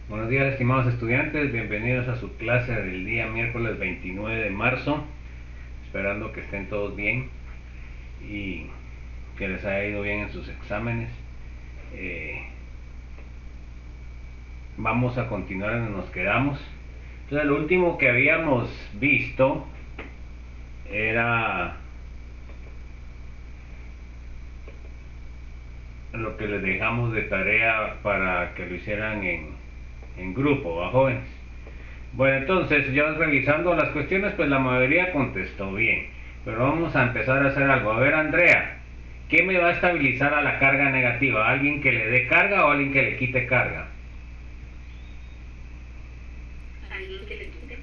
Buenos días, estimados estudiantes, bienvenidos a su clase del día miércoles 29 de marzo, esperando que estén todos bien y que les haya ido bien en sus exámenes. Vamos a continuar en donde nos quedamos. Entonces, lo último que habíamos visto era lo que les dejamos de tarea para que lo hicieran en grupo, ¿va, jóvenes? Bueno, entonces, ya revisando las cuestiones, pues la mayoría contestó bien. Pero vamos a empezar a hacer algo. A ver, Andrea, ¿qué me va a estabilizar a la carga negativa? ¿Alguien que le dé carga o alguien que le quite carga? Alguien que le quite.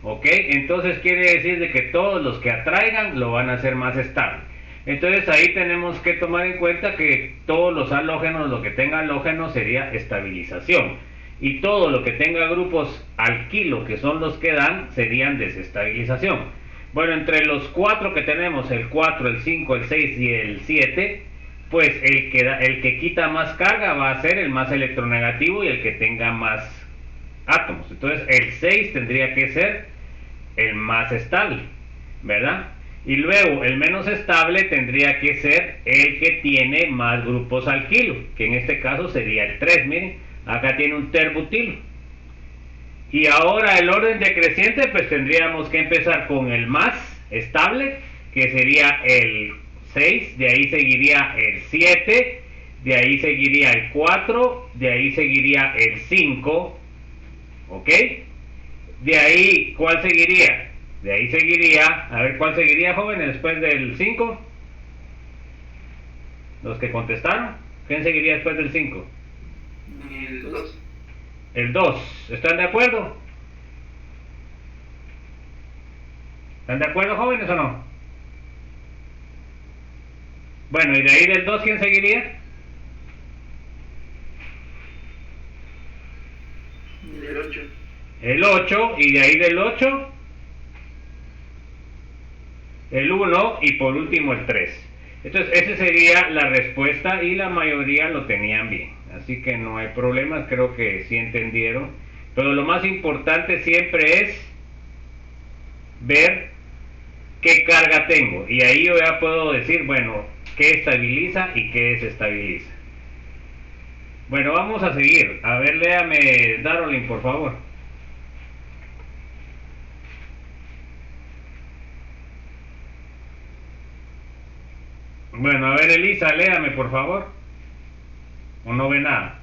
Ok, entonces quiere decir de que todos los que atraigan lo van a hacer más estable. Entonces ahí tenemos que tomar en cuenta que todos los halógenos, lo que tenga halógenos sería estabilización. Y todo lo que tenga grupos alquilo, que son los que dan, serían desestabilización. Bueno, entre los cuatro que tenemos, el 4, el 5, el 6 y el 7, pues el que quita más carga va a ser el más electronegativo y el que tenga más átomos. Entonces el 6 tendría que ser el más estable, ¿verdad? Y luego el menos estable tendría que ser el que tiene más grupos alquilo, que en este caso sería el 3. Miren, acá tiene un terbutilo. Y ahora el orden decreciente, pues tendríamos que empezar con el más estable, que sería el 6, de ahí seguiría el 7, de ahí seguiría el 4, de ahí seguiría el 5, ¿ok? De ahí, ¿cuál seguiría? De ahí seguiría, a ver, ¿cuál seguiría, jóvenes, después del 5? Los que contestaron, ¿quién seguiría después del 5? El 2. El 2, ¿están de acuerdo? ¿Están de acuerdo, jóvenes, o no? Bueno, y de ahí del 2, ¿quién seguiría? El 8. El 8, y de ahí del 8, el 1, y por último el 3. Entonces, esa sería la respuesta y la mayoría lo tenían bien. Así que no hay problemas, creo que sí entendieron. Pero lo más importante siempre es ver qué carga tengo. Y ahí yo ya puedo decir, bueno, qué estabiliza y qué desestabiliza. Bueno, vamos a seguir. A ver, léame, Darolin, por favor. Bueno, a ver, Elisa, léame, por favor. ¿O no ve nada?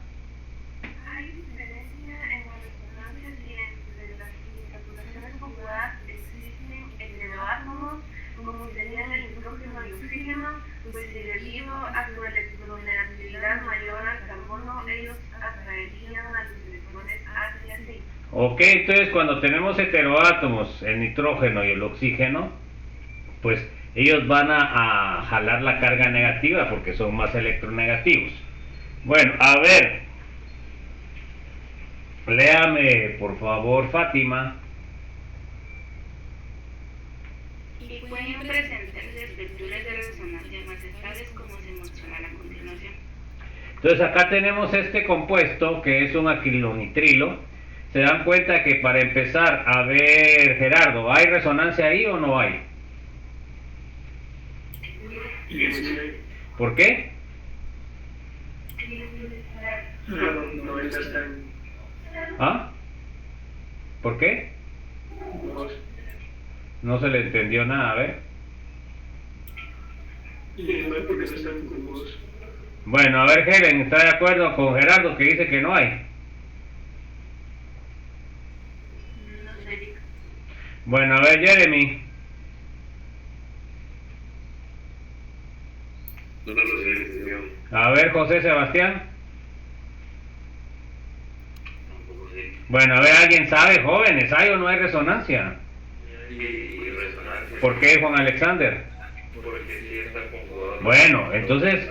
Hay diferencia en las resonancias y entre las insaturaciones conjugadas existen heteroátomos, como serían el nitrógeno y oxígeno, pues debido a su electronegatividad mayor al carbono, ellos atraerían a los electrones hacia sí. Ok, entonces cuando tenemos heteroátomos, el nitrógeno y el oxígeno, pues ellos van a jalar la carga negativa porque son más electronegativos. Bueno, a ver, léame por favor, Fátima. Y pueden presentarse espectruras de resonancia más estables como se mostrará a continuación. Entonces acá tenemos este compuesto que es un acrilonitrilo. Se dan cuenta que para empezar, a ver, Gerardo, ¿hay resonancia ahí o no hay? ¿Por qué? No está en ¿Ah? ¿Por qué? No se le entendió nada, a ver. porque no están con vos. Bueno, a ver, Helen, ¿está de acuerdo con Gerardo que dice que no hay? No sé. Bueno, a ver, Jeremy. No lo sé, A ver, José Sebastián. tampoco sé. Bueno, a ver, ¿alguien sabe, jóvenes? ¿Hay o no hay resonancia? Y resonancia. ¿Por qué, Juan Alexander? Porque sí está conjugado. Bueno, entonces,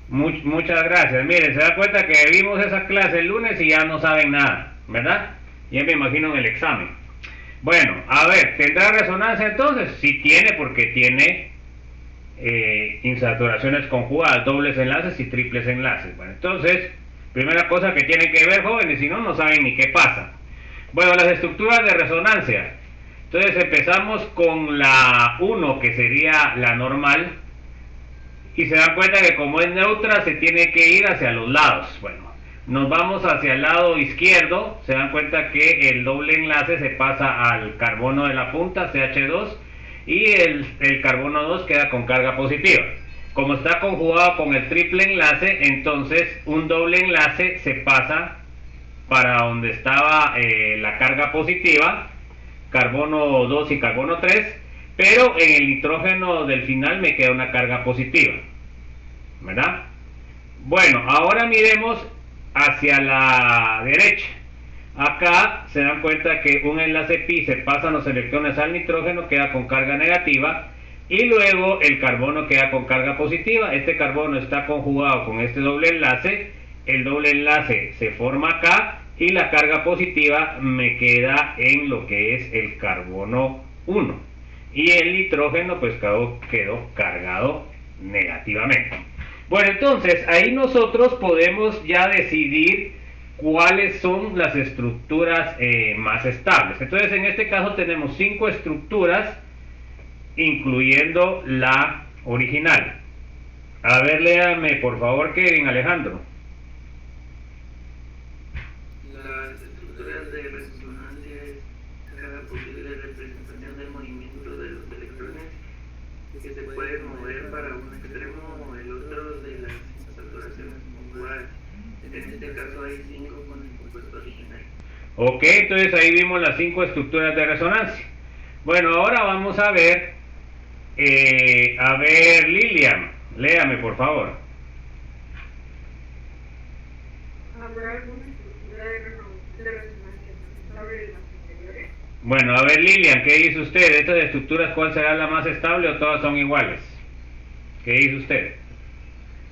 muchas gracias. Miren, se da cuenta que vimos esa clase el lunes y ya no saben nada, ¿verdad? Ya me imagino en el examen. Bueno, a ver, ¿tendrá resonancia entonces? Sí tiene, porque tiene insaturaciones conjugadas, dobles enlaces y triples enlaces. Bueno, entonces, Primera cosa que tienen que ver, jóvenes, si no, no saben ni qué pasa. Bueno, las estructuras de resonancia. Entonces empezamos con la 1, que sería la normal, y se dan cuenta que como es neutra se tiene que ir hacia los lados. Bueno, nos vamos hacia el lado izquierdo, se dan cuenta que el doble enlace se pasa al carbono de la punta, CH2, y el carbono 2 queda con carga positiva. Como está conjugado con el triple enlace, entonces un doble enlace se pasa para donde estaba la carga positiva, carbono 2 y carbono 3, pero en el nitrógeno del final me queda una carga positiva, ¿verdad? Bueno, ahora miremos hacia la derecha. Acá se dan cuenta que un enlace pi se pasan los electrones al nitrógeno, queda con carga negativa, y luego el carbono queda con carga positiva. Este carbono está conjugado con este doble enlace, el doble enlace se forma acá, y la carga positiva me queda en lo que es el carbono 1, y el nitrógeno pues quedó cargado negativamente. Bueno, entonces ahí nosotros podemos ya decidir cuáles son las estructuras más estables. Entonces en este caso tenemos 5 estructuras, incluyendo la original. A ver, léame por favor, Kevin Alejandro. Las estructuras de resonancia es cada posible representación del movimiento de los electrones que se pueden mover para un extremo o el otro de las saturaciones conjugadas. En este caso hay 5 con el compuesto original. Ok, entonces ahí vimos las 5 estructuras de resonancia. Bueno, ahora vamos a ver Lilian, léame por favor. ¿Habrá alguna estructura de resonancia más estable de las anteriores? Bueno, a ver Lilian, ¿qué dice usted? ¿De estas estructuras cuál será la más estable o todas son iguales? ¿Qué dice usted?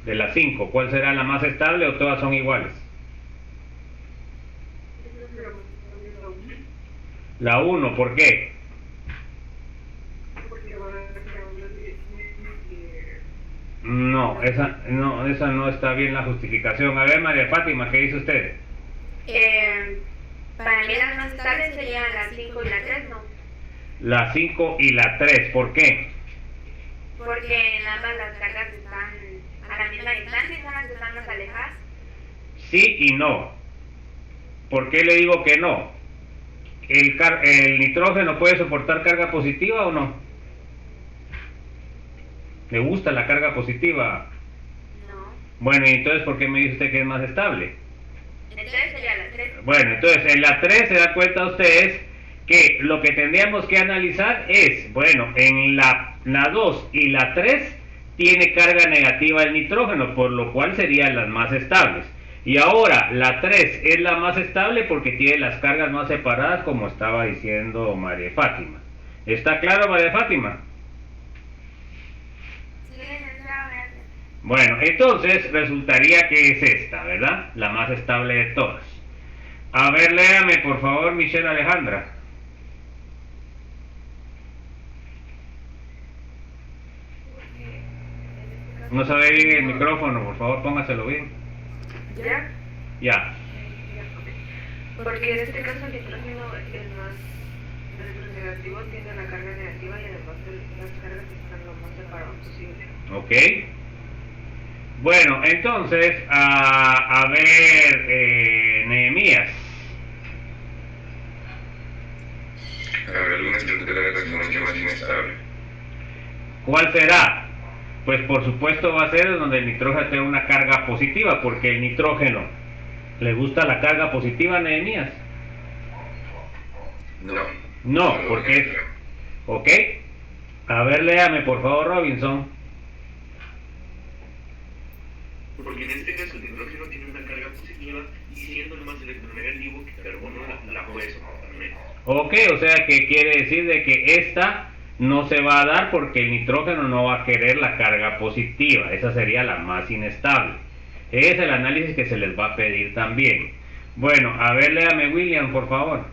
De las 5, ¿cuál será la más estable o todas son iguales? Yo creo que la más estable es la 1, La 1, ¿por qué? porque va hacia unas direcciones que... No, esa no está bien la justificación. A ver, María Fátima, ¿qué dice usted? Para mí las más estables serían las 5 y la 3, ¿no? La 5 y la 3, ¿por qué? Porque en ambas las cargas están a la misma distancia y son las que están más alejadas. Sí y no. ¿Por qué le digo que no? ¿El nitrógeno puede soportar carga positiva o no? ¿Le gusta la carga positiva? No. Bueno, y entonces ¿por qué me dice usted que es más estable? Entonces sería la 3. Bueno, entonces en la 3 se dan cuenta ustedes que lo que tendríamos que analizar es, bueno, en la 2 y la 3 tiene carga negativa el nitrógeno, por lo cual serían las más estables. Y ahora la 3 es la más estable porque tiene las cargas más separadas, como estaba diciendo María Fátima. ¿Está claro, María Fátima? Sí, licenciado, gracias. Bueno, entonces resultaría que es esta, ¿verdad? La más estable de todas. A ver, léame por favor, Michelle Alejandra. No sabe bien el micrófono, por favor, póngaselo bien. ¿Ya? Ya. Porque en este caso el nitrógeno el más negativo tiene la carga negativa y además las cargas están lo más separadas posible. Ok. Bueno, entonces, a ver, Nehemías. A ver, alguna estructura de resonancia más inestable. ¿Cuál será? Pues por supuesto va a ser donde el nitrógeno tenga una carga positiva, porque el nitrógeno le gusta la carga positiva, Nehemías. No. No, porque es... ¿Ok? A ver, léame por favor, Robinson. Porque en este caso el nitrógeno tiene una carga positiva y siendo el más electronegativo que el carbono la puede soportar menos. Ok, o sea que quiere decir de que esta no se va a dar porque el nitrógeno no va a querer la carga positiva. Esa sería la más inestable. Es el análisis que se les va a pedir también. Bueno, a ver, léame William, por favor.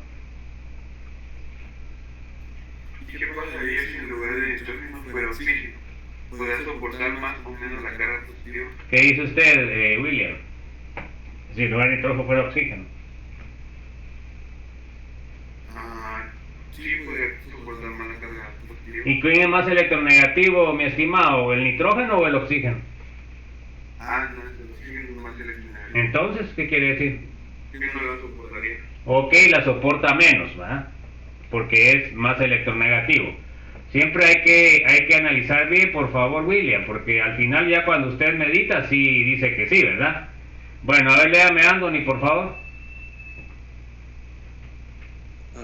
¿Qué pasaría si en lugar de nitrógeno fuera oxígeno? ¿Podría soportar más o menos la carga positiva? ¿Qué dice usted, William? Si en lugar de nitrógeno fuera oxígeno. Sí, puede soportar más la carga positiva. ¿Y quién es más electronegativo, mi estimado? ¿El nitrógeno o el oxígeno? No, el oxígeno es más electronegativo. Entonces, ¿qué quiere decir? Que no la soportaría. Ok, la soporta menos, ¿verdad? Porque es más electronegativo. Siempre hay que analizar bien, por favor, William, porque al final ya cuando usted medita, sí dice que sí, ¿verdad? Bueno, a ver, léame Anthony, por favor.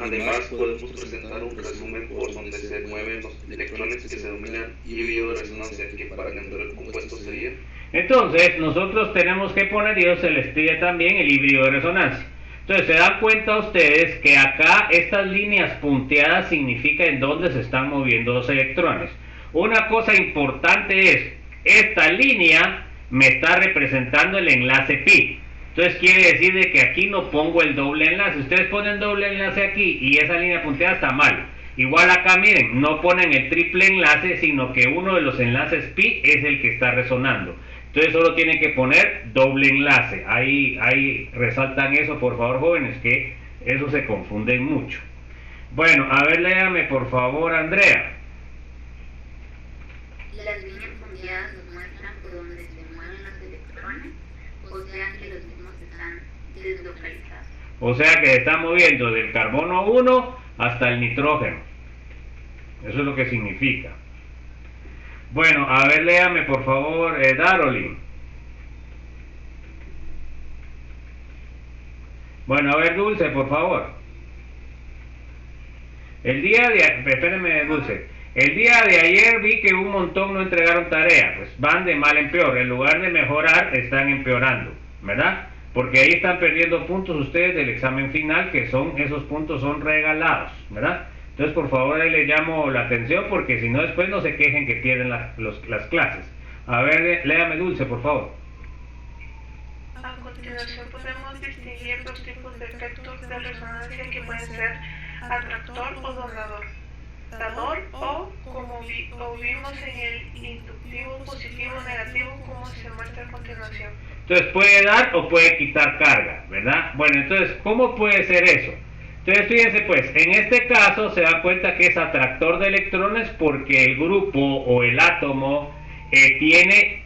Además, podemos presentar un resumen por donde se mueven los electrones que se denominan híbrido de resonancia, que para entender el compuesto sería. Entonces, nosotros tenemos que poner, y se les pide también el híbrido de resonancia. Entonces, se dan cuenta ustedes que acá estas líneas punteadas significan en dónde se están moviendo los electrones. Una cosa importante es, esta línea me está representando el enlace pi. Entonces quiere decir de que aquí no pongo el doble enlace. Ustedes ponen doble enlace aquí y esa línea punteada está mal. Igual acá miren, no ponen el triple enlace, sino que uno de los enlaces pi es el que está resonando. Entonces solo tienen que poner doble enlace. Ahí resaltan eso, por favor, jóvenes, que eso se confunden mucho. Bueno, a ver, léame por favor, Andrea. Las líneas punteadas nos muestran por donde se mueven los electrones, o sea que los mismos están deslocalizados. O sea que se está moviendo del carbono 1 hasta el nitrógeno. Eso es lo que significa. Bueno, a ver, léame por favor, Darolin. Bueno, a ver, Dulce, por favor. Espérenme, Dulce. El día de ayer vi que un montón no entregaron tarea. Pues van de mal en peor. En lugar de mejorar, están empeorando, ¿verdad? Porque ahí están perdiendo puntos ustedes del examen final, que esos puntos son regalados, ¿verdad? Entonces, por favor, ahí les llamo la atención, porque si no, después no se quejen que pierden las clases. A ver, léame, Dulce, por favor. A continuación podemos distinguir dos tipos de efectos de resonancia que pueden ser atractor o donador. Dador o, como vimos en el inductivo positivo o negativo, como se muestra a continuación. Entonces, puede dar o puede quitar carga, ¿verdad? Bueno, entonces, ¿cómo puede ser eso? Entonces, fíjense pues, en este caso se da cuenta que es atractor de electrones porque el grupo o el átomo tiene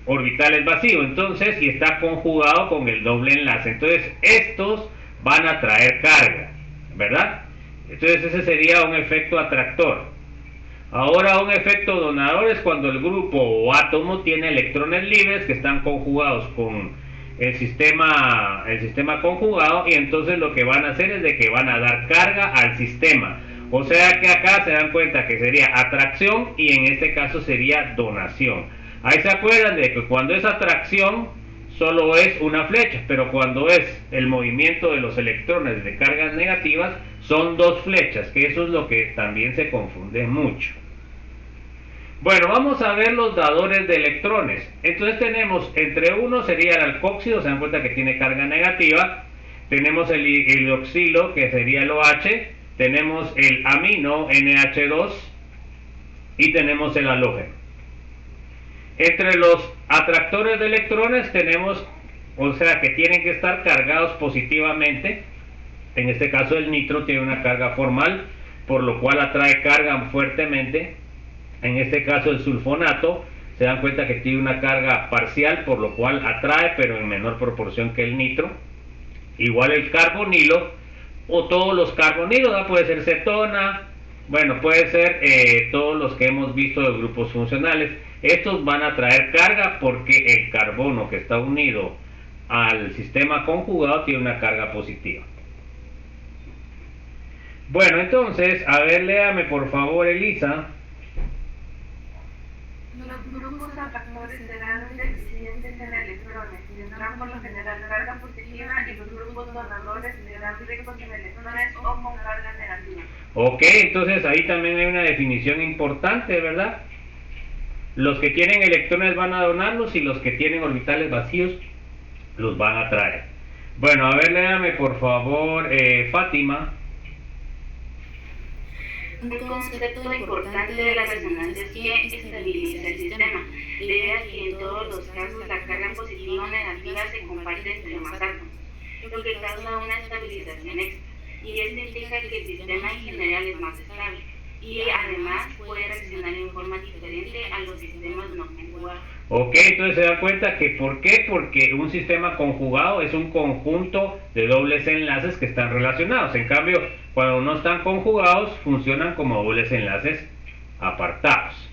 orbitales vacíos, entonces, y está conjugado con el doble enlace. Entonces, estos van a traer carga, ¿verdad? Entonces, ese sería un efecto atractor. Ahora, un efecto donador es cuando el grupo o átomo tiene electrones libres que están conjugados con el sistema conjugado, y entonces lo que van a hacer es de que van a dar carga al sistema. O sea que acá se dan cuenta que sería atracción y en este caso sería donación. Ahí se acuerdan de que cuando es atracción solo es una flecha, pero cuando es el movimiento de los electrones de cargas negativas son dos flechas, que eso es lo que también se confunde mucho. Bueno, vamos a ver los dadores de electrones. Entonces tenemos, entre uno sería el alcóxido, se dan cuenta que tiene carga negativa. Tenemos el hidroxilo, que sería el OH. Tenemos el amino, NH2. Y tenemos el halógeno. Entre los atractores de electrones tenemos, o sea, que tienen que estar cargados positivamente. En este caso el nitro tiene una carga formal, por lo cual atrae carga fuertemente. En este caso el sulfonato, se dan cuenta que tiene una carga parcial, por lo cual atrae, pero en menor proporción que el nitro. Igual el carbonilo, o todos los carbonilos, ¿no? Puede ser cetona, bueno, puede ser todos los que hemos visto de grupos funcionales. Estos van a traer carga porque el carbono que está unido al sistema conjugado tiene una carga positiva. Bueno, entonces, a ver, léame por favor, Elisa. Los grupos atractores serán deficientes en electrones y tendrán por lo general carga positiva, y los grupos donadores serán ricos en electrones o con carga negativa. Ok, entonces ahí también hay una definición importante, ¿verdad? Los que tienen electrones van a donarlos y los que tienen orbitales vacíos los van a traer. Bueno, a ver, léame por favor, Fátima. Un concepto importante de la resonancia es que estabiliza el sistema, debido a que en todos los casos la carga positiva o negativa se comparte entre más átomos, lo que causa una estabilización extra, y esto implica que el sistema en general es más estable, y además puede reaccionar en forma diferente a los sistemas no conjugados. Ok, entonces se dan cuenta que ¿por qué? Porque un sistema conjugado es un conjunto de dobles enlaces que están relacionados. En cambio, cuando no están conjugados, funcionan como dobles enlaces apartados.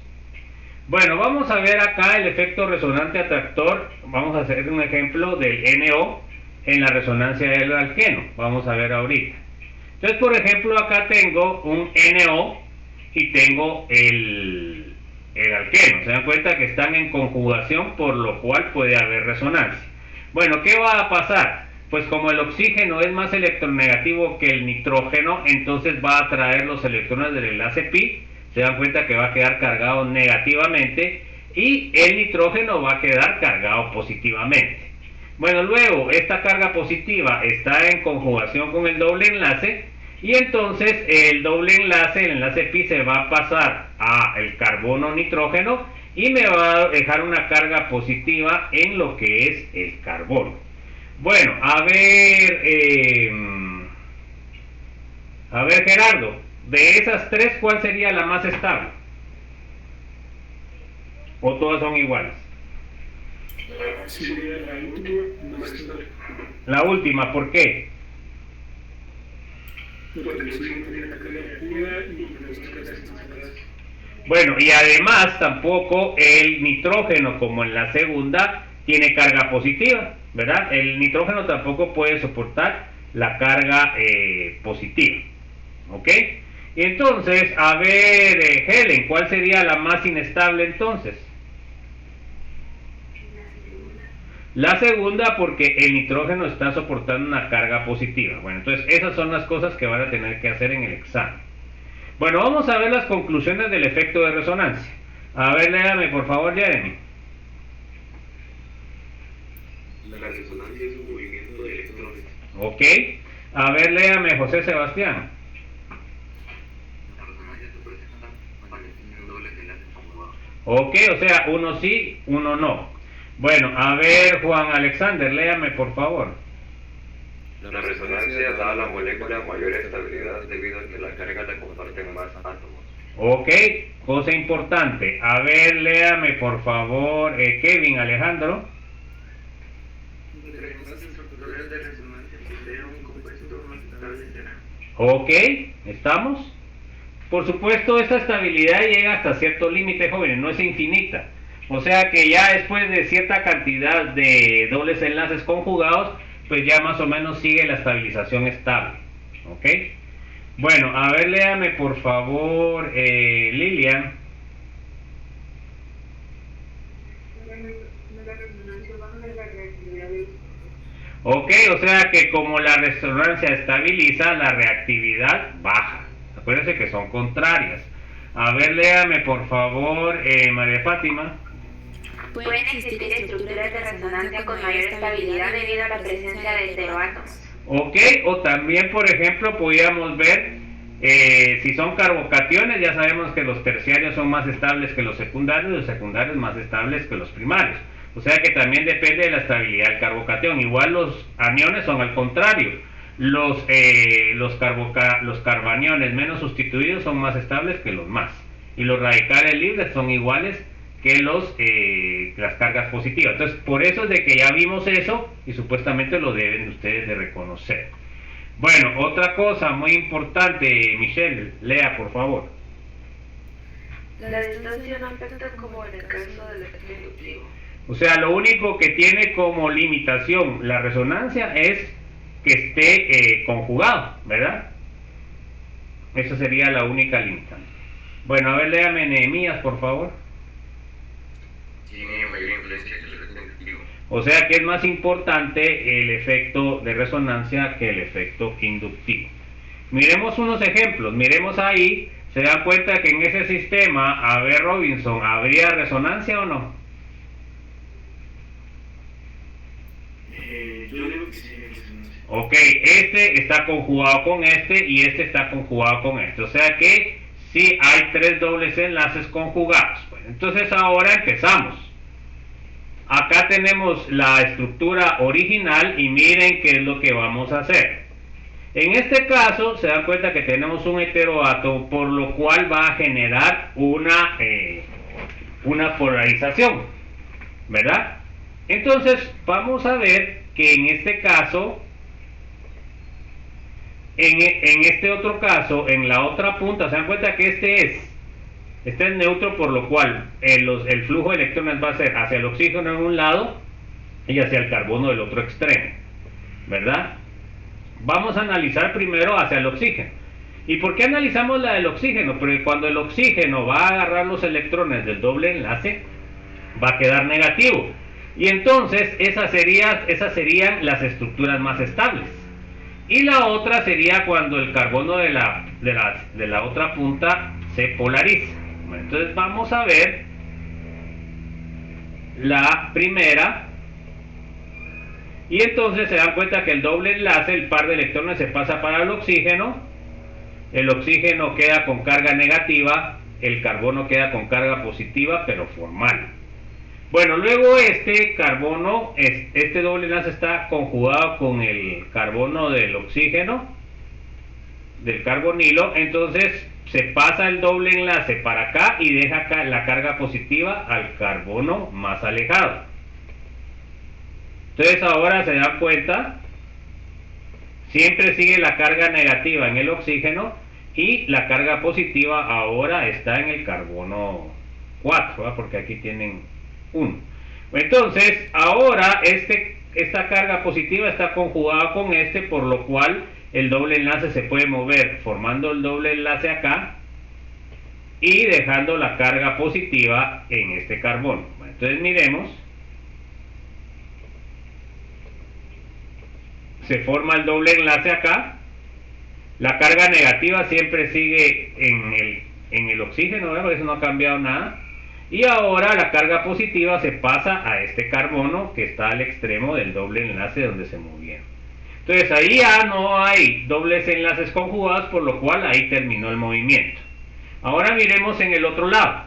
Bueno, vamos a ver acá el efecto resonante atractor. Vamos a hacer un ejemplo del NO en la resonancia del alqueno. Vamos a ver ahorita. Entonces, por ejemplo, acá tengo un NO y tengo el alqueno. Se dan cuenta que están en conjugación, por lo cual puede haber resonancia. Bueno, ¿qué va a pasar? Pues como el oxígeno es más electronegativo que el nitrógeno, entonces va a atraer los electrones del enlace pi. Se dan cuenta que va a quedar cargado negativamente y el nitrógeno va a quedar cargado positivamente. Bueno, luego esta carga positiva está en conjugación con el doble enlace, y entonces el doble enlace, el enlace pi, se va a pasar a el carbono nitrógeno y me va a dejar una carga positiva en lo que es el carbono. Bueno, a ver Gerardo, de esas tres, ¿cuál sería la más estable? ¿O todas son iguales? Sería la última más estable. La última, ¿por qué? Porque el oxígeno tiene la carga negativa y las cargas están separadas. Bueno, y además tampoco el nitrógeno, como en la segunda, tiene carga positiva, ¿verdad? El nitrógeno tampoco puede soportar la carga positiva, ¿ok? Y entonces, a ver, Helen, ¿cuál sería la más inestable entonces? La segunda, porque el nitrógeno está soportando una carga positiva. Bueno, entonces esas son las cosas que van a tener que hacer en el examen. Bueno, vamos a ver las conclusiones del efecto de resonancia. A ver, léame por favor, Jeremy. La resonancia es un movimiento de electrones. Ok. A ver, léame, José Sebastián. La resonancia se presenta cuando tiene dobles enlaces conjugados. Ok, o sea, uno sí, uno no. Bueno, a ver, Juan Alexander, léame por favor. La resonancia da a la molécula mayor estabilidad debido a que la carga la comparten más átomos. Ok, cosa importante. A ver, léame por favor, Kevin Alejandro. Entre más estructuras de resonancia posee un compuesto más estable será. Ok, ¿estamos? Por supuesto, esta estabilidad llega hasta cierto límite, jóvenes, no es infinita. O sea que ya después de cierta cantidad de dobles enlaces conjugados, pues ya más o menos sigue la estabilización estable. ¿Ok? Bueno, a ver, léame por favor, Lilian. Ok, o sea que como la resonancia estabiliza, la reactividad baja. Acuérdense que son contrarias. A ver, léame por favor, María Fátima. Pueden existir estructuras de resonancia con mayor estabilidad debido a la presencia de heteroátomos. Ok, o también, por ejemplo, podríamos ver si son carbocationes. Ya sabemos que los terciarios son más estables que los secundarios más estables que los primarios. O sea que también depende de la estabilidad del carbocatión. Igual los aniones son al contrario. Los carbaniones menos sustituidos son más estables que los más. Y los radicales libres son iguales que las cargas positivas. Entonces, por eso es de que ya vimos eso y supuestamente lo deben ustedes de reconocer. Bueno, otra cosa muy importante, Michelle, lea por favor. La distancia no afecta como en el caso del efecto inductivo. O sea, lo único que tiene como limitación la resonancia es que esté conjugado, ¿verdad? Esa sería la única limitante. Bueno, a ver, léame Nehemías, por favor. Tiene mayor influencia que el efecto inductivo. O sea que es más importante el efecto de resonancia que el efecto inductivo. Miremos unos ejemplos. Miremos ahí. ¿Se dan cuenta que en ese sistema, a ver, Robinson, habría resonancia o no? Yo digo que sí hay resonancia. Ok, este está conjugado con este y este está conjugado con este. O sea que si hay 3 dobles enlaces conjugados. Bueno, entonces ahora empezamos. Acá tenemos la estructura original y miren qué es lo que vamos a hacer. En este caso se dan cuenta que tenemos un heteroátomo, por lo cual va a generar una polarización, ¿verdad? Entonces vamos a ver que en este caso, en este otro caso, en la otra punta, se dan cuenta que este es neutro, por lo cual el flujo de electrones va a ser hacia el oxígeno en un lado y hacia el carbono del otro extremo, ¿verdad? Vamos a analizar primero hacia el oxígeno. ¿Y por qué analizamos la del oxígeno? Porque cuando el oxígeno va a agarrar los electrones del doble enlace, va a quedar negativo. Y entonces esas serían las estructuras más estables. Y la otra sería cuando el carbono de la otra punta se polariza. Bueno, entonces vamos a ver la primera. Y entonces se dan cuenta que el doble enlace, el par de electrones se pasa para el oxígeno queda con carga negativa, el carbono queda con carga positiva, pero formal. Bueno, luego este doble enlace está conjugado con el carbono del oxígeno, del carbonilo, entonces se pasa el doble enlace para acá y deja la carga positiva al carbono más alejado. Entonces ahora se dan cuenta, siempre sigue la carga negativa en el oxígeno y la carga positiva ahora está en el carbono 4, ¿verdad? Porque aquí tienen 1. Entonces ahora esta carga positiva está conjugada con por lo cual el doble enlace se puede mover formando el doble enlace acá y dejando la carga positiva en este carbono. Bueno, entonces miremos. Se forma el doble enlace acá, la carga negativa siempre sigue en el oxígeno, ¿verdad? Por eso no ha cambiado nada, y ahora la carga positiva se pasa a este carbono que está al extremo del doble enlace donde se movieron. Entonces ahí ya no hay dobles enlaces conjugados, por lo cual ahí terminó el movimiento. Ahora miremos en el otro lado,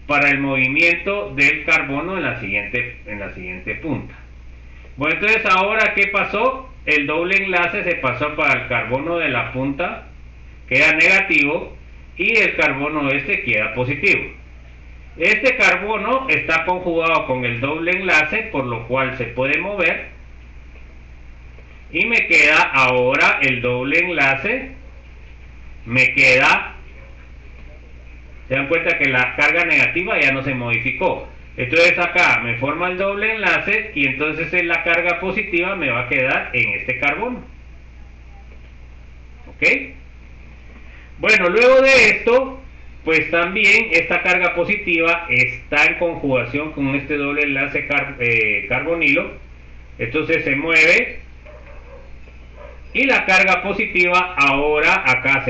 para el movimiento del carbono en la siguiente punta. Bueno, entonces ahora ¿qué pasó? El doble enlace se pasó para el carbono de la punta, queda negativo, y el carbono queda positivo. Este carbono está conjugado con el doble enlace, por lo cual se puede mover, y me queda ahora el doble enlace, se dan cuenta que la carga negativa ya no se modificó. Entonces acá me forma el doble enlace y entonces en la carga positiva me va a quedar en este carbono. ¿Ok? Bueno, luego de esto, pues también esta carga positiva está en conjugación con este doble enlace carbonilo. Entonces se mueve y la carga positiva ahora acá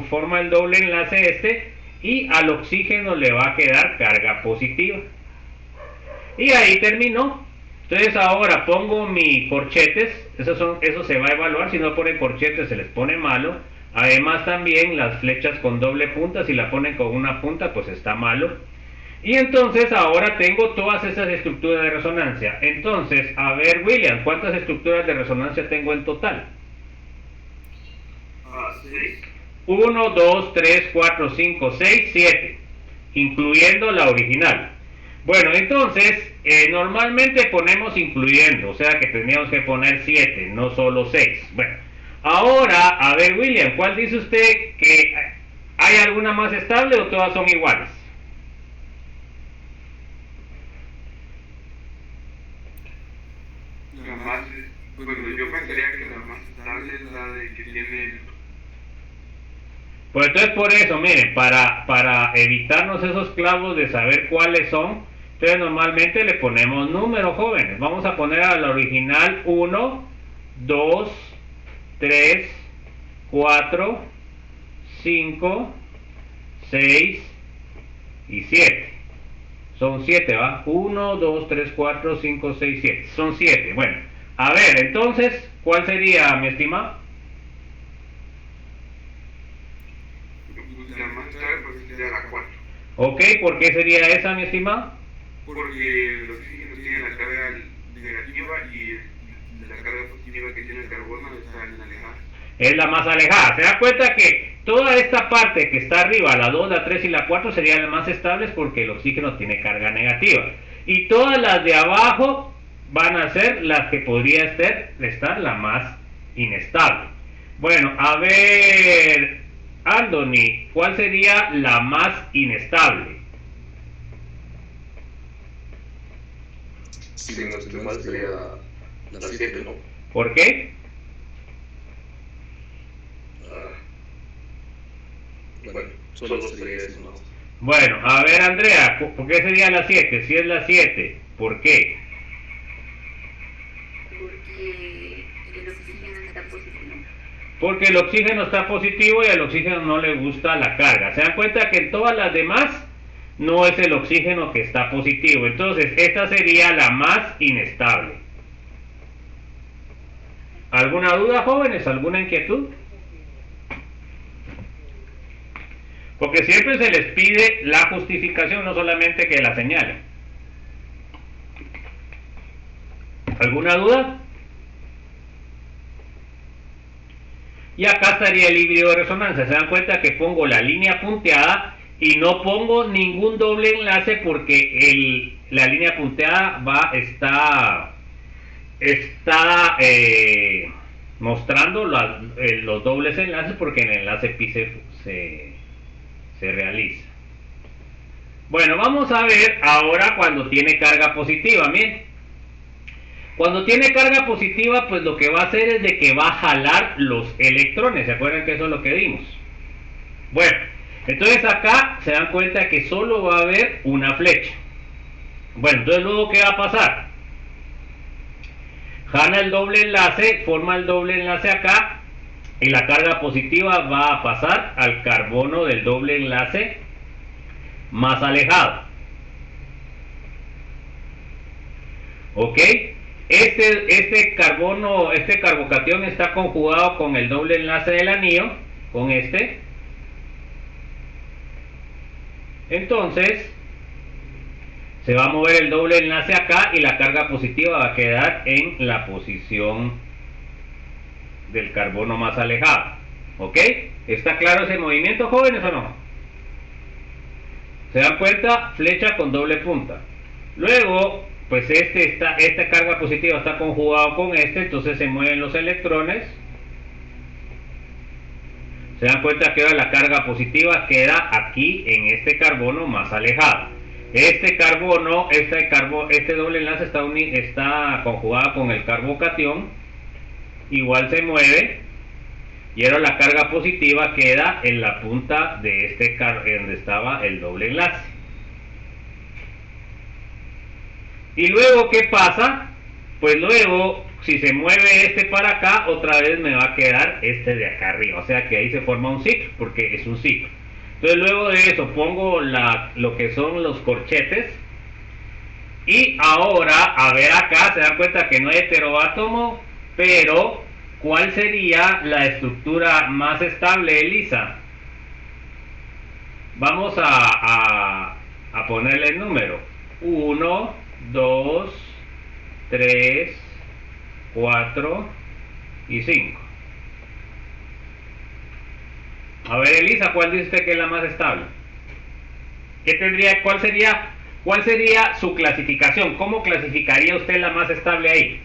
forma el doble enlace y al oxígeno le va a quedar carga positiva. Y ahí terminó. Entonces ahora pongo mis corchetes, eso se va a evaluar, si no ponen corchetes se les pone malo. Además también las flechas con doble punta, si la ponen con una punta pues está malo. Y entonces ahora tengo todas esas estructuras de resonancia. Entonces, a ver William, ¿cuántas estructuras de resonancia tengo en total? 6. 1, 2, 3, 4, 5, 6, 7, incluyendo la original. Bueno, entonces, normalmente ponemos incluyendo, o sea que tendríamos que poner 7, no solo 6. Bueno, ahora, a ver William, ¿cuál dice usted que hay alguna más estable o todas son iguales? La más, bueno, yo pensaría que la más estable es la de que tiene... Pues entonces por eso, miren, para evitarnos esos clavos de saber cuáles son, entonces normalmente le ponemos números, jóvenes. Vamos a poner a la original 1, 2, 3, 4, 5, 6 y 7. Son 7, ¿va? 1, 2, 3, 4, 5, 6, 7. Son 7. Bueno, a ver, entonces, ¿cuál sería, mi estimado? pues la más estable pues sería la 4. Ok, ¿por qué sería esa, mi estimado? Porque el oxígeno tiene la carga negativa y la carga positiva que tiene el carbono está alejada. Es la más alejada. Se da cuenta que toda esta parte que está arriba, la 2, la 3 y la 4, serían las más estables porque el oxígeno tiene carga negativa. Y todas las de abajo van a ser las que podría estar la más inestable. Bueno, a ver, Anthony, ¿cuál sería la más inestable? Si no estoy mal sería la 7, ¿no? ¿Por qué? Bueno, solo sería eso, ¿no? Bueno, a ver, Andrea, ¿por qué sería la 7? Si es la 7, ¿por qué? Porque el oxígeno está positivo. Porque el oxígeno está positivo y al oxígeno no le gusta la carga. Se dan cuenta que en todas las demás no es el oxígeno que está positivo. Entonces, esta sería la más inestable. ¿Alguna duda, jóvenes? ¿Alguna inquietud? Porque siempre se les pide la justificación, no solamente que la señalen. ¿Alguna duda? Y acá estaría el híbrido de resonancia. Se dan cuenta que pongo la línea punteada y no pongo ningún doble enlace porque la línea punteada está mostrando los dobles enlaces porque en el enlace pi se realiza. Bueno, vamos a ver ahora cuando tiene carga positiva. Miren, cuando tiene carga positiva, pues lo que va a hacer es de que va a jalar los electrones. ¿Se acuerdan que eso es lo que vimos? Bueno, entonces acá se dan cuenta que solo va a haber una flecha. Bueno, entonces luego ¿qué va a pasar? Jala el doble enlace, forma el doble enlace acá y la carga positiva va a pasar al carbono del doble enlace más alejado. ¿Ok? Este carbocatión está conjugado con el doble enlace del anillo, con este. Entonces, se va a mover el doble enlace acá y la carga positiva va a quedar en la posición del carbono más alejado. ¿Ok? ¿Está claro ese movimiento, jóvenes, o no? ¿Se dan cuenta? Flecha con doble punta. Luego, pues esta carga positiva está conjugado con entonces se mueven los electrones. Se dan cuenta que ahora la carga positiva queda aquí en este carbono más alejado. Este carbono, este doble enlace está conjugado con el carbocatión, igual se mueve, y ahora la carga positiva queda en la punta de donde estaba el doble enlace. Y luego, ¿qué pasa? Pues luego, si se mueve este para acá, otra vez me va a quedar este de acá arriba. O sea que ahí se forma un ciclo, porque es un ciclo. Entonces luego de eso pongo lo que son los corchetes. Y ahora, a ver acá, se dan cuenta que no hay heteroátomo, pero ¿cuál sería la estructura más estable, Elisa? Vamos a ponerle el número. 1, 2, 3, 4 y 5. A ver, Elisa, ¿cuál dice usted que es la más estable? ¿Cuál sería su clasificación? ¿Cómo clasificaría usted la más estable ahí?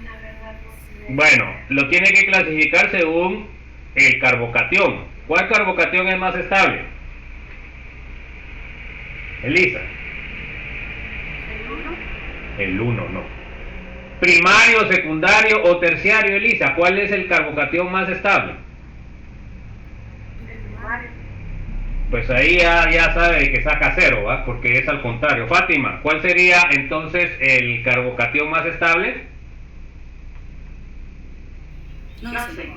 La verdad no sé. Bueno, lo tiene que clasificar según el carbocatión. ¿Cuál carbocatión es más estable? Elisa. El 1 no. Primario, secundario o terciario, Elisa, ¿cuál es el carbocatión más estable? El primario. Pues ahí ya sabe que saca 0, ¿va? Porque es al contrario. Fátima, ¿cuál sería entonces el carbocatión más estable? No sé.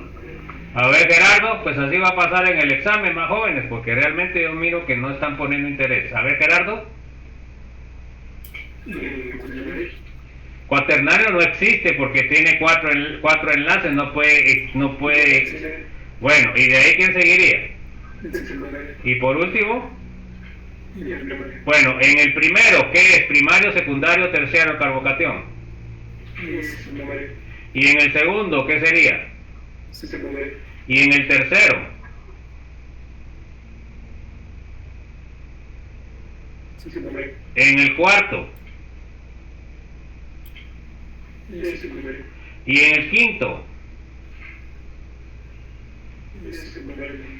A ver, Gerardo, pues así va a pasar en el examen, más jóvenes, porque realmente yo miro que no están poniendo interés. A ver, Gerardo. Cuaternario no existe porque tiene cuatro enlaces, no puede. Bueno, ¿y de ahí quién seguiría? Y por último, bueno, en el primero, ¿qué es? Primario, secundario, terciario, carbocatión. Y en el segundo, ¿qué sería? Y en el tercero. En el cuarto. Y en el quinto.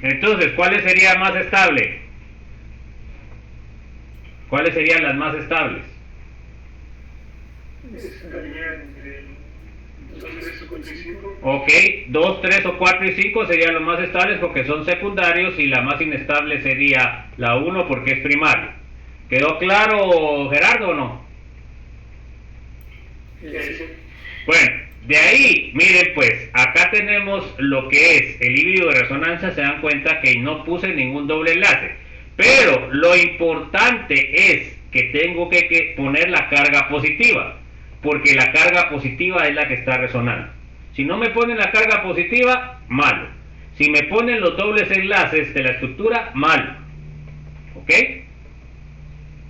Entonces, ¿cuáles serían más estables? ¿Cuáles serían las más estables? Ok, 2, 3 o 4 y 5 serían los más estables porque son secundarios y la más inestable sería la 1 porque es primario. ¿Quedó claro, Gerardo, o no? Bueno, de ahí, miren pues, acá tenemos lo que es el híbrido de resonancia. Se dan cuenta que no puse ningún doble enlace, pero lo importante es que tengo que poner la carga positiva, porque la carga positiva es la que está resonando. Si no me ponen la carga positiva, malo. Si me ponen los dobles enlaces de la estructura, malo. ¿Ok?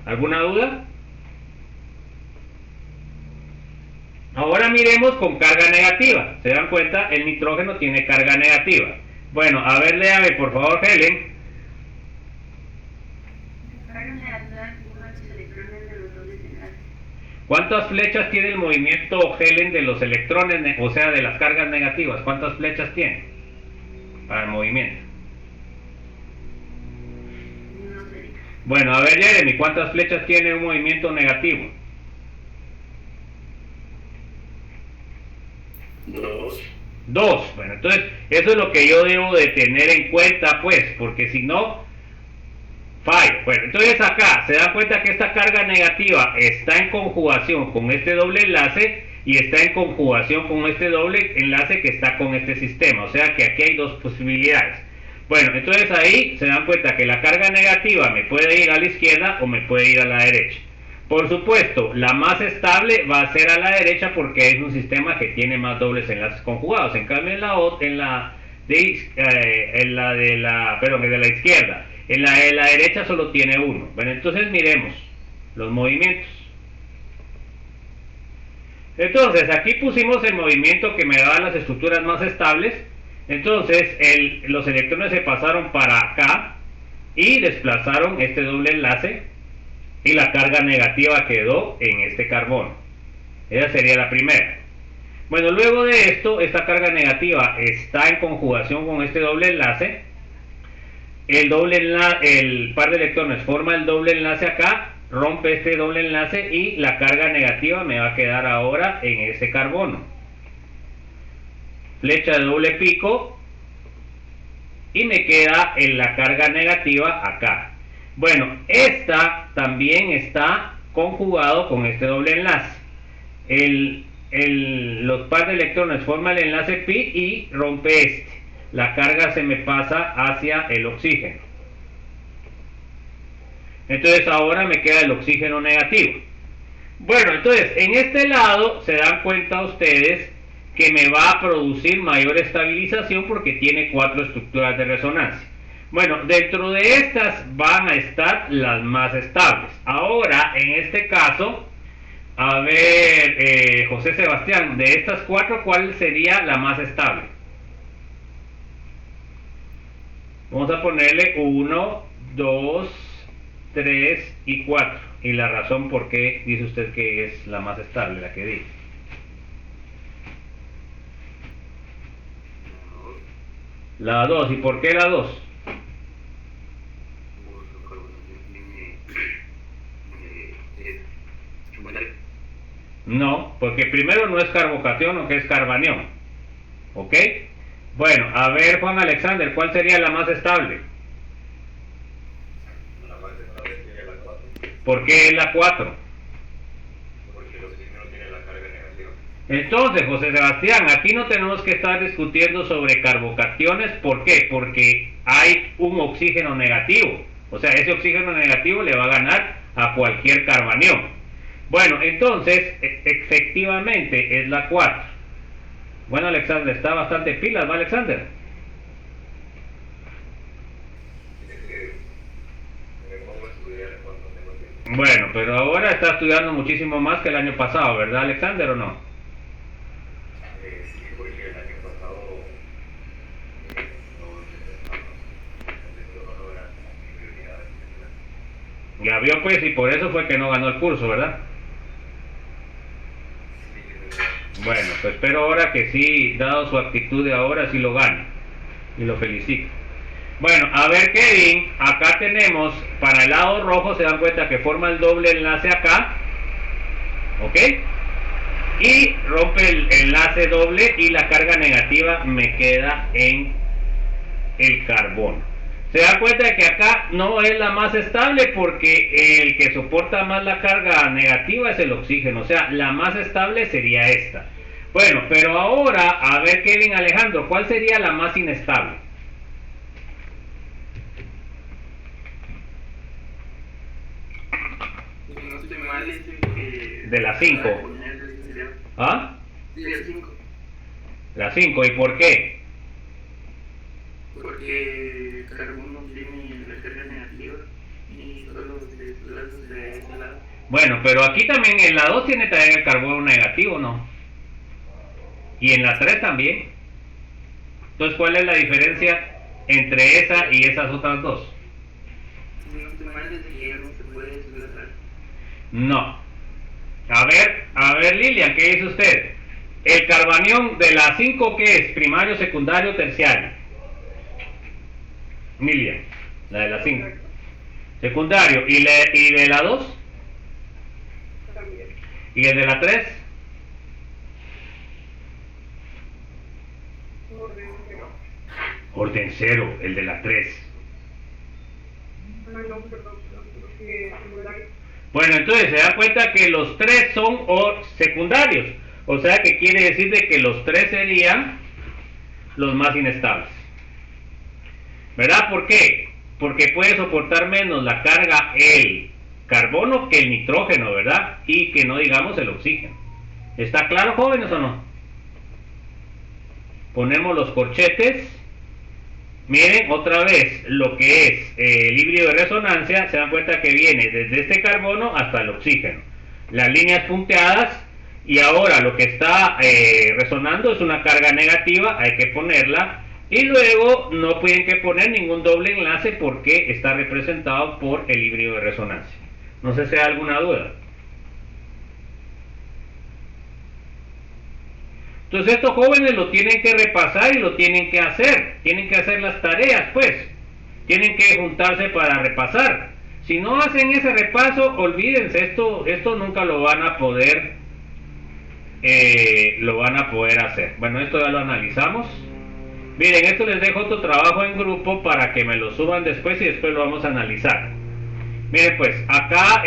¿Alguna duda? Ahora miremos con carga negativa. ¿Se dan cuenta? El nitrógeno tiene carga negativa. Bueno, a ver, léame por favor, Helen. Carga negativa empuja los electrones de los dobles enlaces. ¿Cuántas flechas tiene el movimiento, Helen, de los electrones, o sea, de las cargas negativas? ¿Cuántas flechas tiene para el movimiento? No sé. Bueno, a ver, Jeremy, ¿cuántas flechas tiene un movimiento negativo? 2. Bueno, entonces eso es lo que yo debo de tener en cuenta, pues, porque si no, fallo. Bueno, entonces acá se dan cuenta que esta carga negativa está en conjugación con este doble enlace y está en conjugación con este doble enlace que está con este sistema. O sea que aquí hay dos posibilidades. Bueno, entonces ahí se dan cuenta que la carga negativa me puede ir a la izquierda o me puede ir a la derecha. Por supuesto, la más estable va a ser a la derecha porque es un sistema que tiene más dobles enlaces conjugados. En cambio, en la de la izquierda, en la de la derecha solo tiene uno. Bueno, entonces miremos los movimientos. Entonces, aquí pusimos el movimiento que me da las estructuras más estables. Entonces, los electrones se pasaron para acá y desplazaron este doble enlace. Y la carga negativa quedó en este carbono. Esa sería la primera. Bueno, luego de esto, esta carga negativa está en conjugación con este doble enlace. El par de electrones forma el doble enlace acá, rompe este doble enlace y la carga negativa me va a quedar ahora en ese carbono. Flecha de doble pico y me queda en la carga negativa acá. Bueno, esta también está conjugado con este doble enlace. Los par de electrones forman el enlace pi y rompe este. La carga se me pasa hacia el oxígeno. Entonces ahora me queda el oxígeno negativo. Bueno, entonces en este lado se dan cuenta ustedes que me va a producir mayor estabilización porque tiene 4 estructuras de resonancia. Bueno, dentro de estas van a estar las más estables. Ahora, en este caso, a ver, José Sebastián, de estas 4, ¿cuál sería la más estable? Vamos a ponerle 1, 2, 3 y 4. Y la razón por qué dice usted que es la más estable, la que dice. La 2, ¿y por qué la 2? No, porque primero no es carbocatión, o que es carbanión. ¿Ok? Bueno, a ver, Juan Alexander, ¿cuál sería la más estable? La más estable sería la 4. ¿Por qué es la 4? Porque el oxígeno tiene la carga negativa. Entonces, José Sebastián, aquí no tenemos que estar discutiendo sobre carbocationes. ¿Por qué? Porque hay un oxígeno negativo. O sea, ese oxígeno negativo le va a ganar a cualquier carbanión. Bueno, entonces, efectivamente es la 4. Bueno, Alexander, está bastante pilas, ¿va, Alexander? Bueno, pero ahora está estudiando muchísimo más que el año pasado, ¿verdad, Alexander, o no? Sí, porque el año pasado Ya vio pues, y por eso fue que no ganó el curso, ¿verdad? Bueno, pues espero ahora que sí, dado su actitud de ahora, sí lo gane. Y lo felicito. Bueno, a ver, Kevin, acá tenemos, para el lado rojo se dan cuenta que forma el doble enlace acá. ¿Ok? Y rompe el enlace doble y la carga negativa me queda en el carbono. Se da cuenta de que acá no es la más estable porque el que soporta más la carga negativa es el oxígeno. O sea, la más estable sería esta. Bueno, pero ahora, a ver, Kevin, Alejandro, ¿cuál sería la más inestable? No estoy mal, De las 5. ¿Ah? De las 5. La 5, ¿y por qué? Porque el carbono tiene la carga negativa y solo se desplaza de ese lado. Bueno, pero aquí también en la 2 tiene también el carbono negativo, ¿no? Y en la 3 también. Entonces, ¿cuál es la diferencia entre esa y esas otras dos? No estoy mal, desde que ya no se puede desplazar. No. A ver, Lilian, ¿qué dice usted? El carbanión de la 5, ¿qué es? Primario, secundario, terciario. Lilian, la de la 5. Secundario. ¿Y de la 2? También. ¿Y el de la 3? Orden cero. Orden 0, el de la 3. Ay, no, perdón, porque secundario. Bueno, entonces se da cuenta que los 3 son secundarios. O sea que quiere decir de que los 3 serían los más inestables. ¿Verdad? ¿Por qué? Porque puede soportar menos la carga el carbono que el nitrógeno, ¿verdad? Y que no digamos el oxígeno. ¿Está claro, jóvenes, o no? Ponemos los corchetes. Miren otra vez lo que es el híbrido de resonancia. Se dan cuenta que viene desde este carbono hasta el oxígeno. Las líneas punteadas. Y ahora lo que está resonando es una carga negativa. Hay que ponerla. Y luego no tienen que poner ningún doble enlace porque está representado por el híbrido de resonancia. No sé si hay alguna duda. Entonces estos jóvenes lo tienen que repasar y lo tienen que hacer. Tienen que hacer las tareas, pues. Tienen que juntarse para repasar. Si no hacen ese repaso, olvídense, esto nunca lo van a poder hacer. Bueno, esto ya lo analizamos. Miren, esto les dejo otro trabajo en grupo para que me lo suban después y después lo vamos a analizar. Miren pues, acá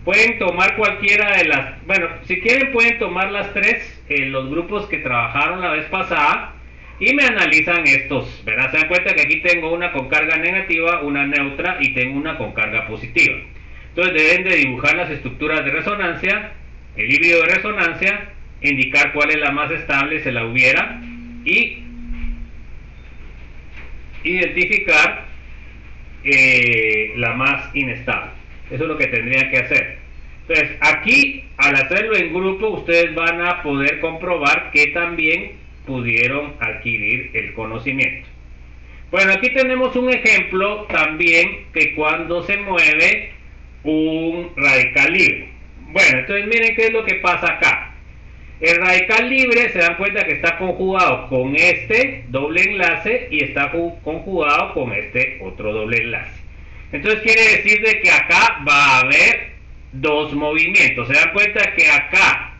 pueden tomar cualquiera de las... Bueno, si quieren pueden tomar las 3, los grupos que trabajaron la vez pasada, y me analizan estos, ¿verdad? Se dan cuenta que aquí tengo una con carga negativa, una neutra y tengo una con carga positiva. Entonces deben de dibujar las estructuras de resonancia, el híbrido de resonancia, indicar cuál es la más estable, se la hubiera, y identificar la más inestable. Eso es lo que tendrían que hacer. Entonces, aquí, al hacerlo en grupo, ustedes van a poder comprobar que también pudieron adquirir el conocimiento. Bueno, aquí tenemos un ejemplo también que cuando se mueve un radical libre. Bueno, entonces miren qué es lo que pasa acá. El radical libre se dan cuenta que está conjugado con este doble enlace y está conjugado con este otro doble enlace. Entonces quiere decir de que acá va a haber dos movimientos. Se dan cuenta que acá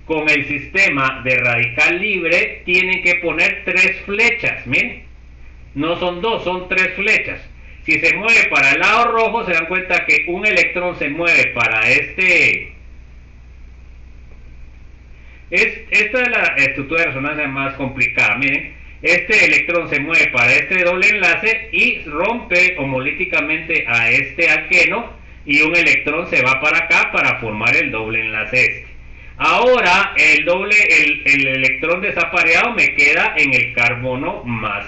con el sistema de radical libre tienen que poner 3 flechas. Miren, no son 2, son 3 flechas. Si se mueve para el lado rojo, se dan cuenta que un electrón se mueve para este. Esta es la estructura de resonancia más complicada. Miren, este electrón se mueve para este doble enlace y rompe homolíticamente a este alqueno y un electrón se va para acá para formar el doble enlace este. Ahora el electrón desapareado me queda en el carbono más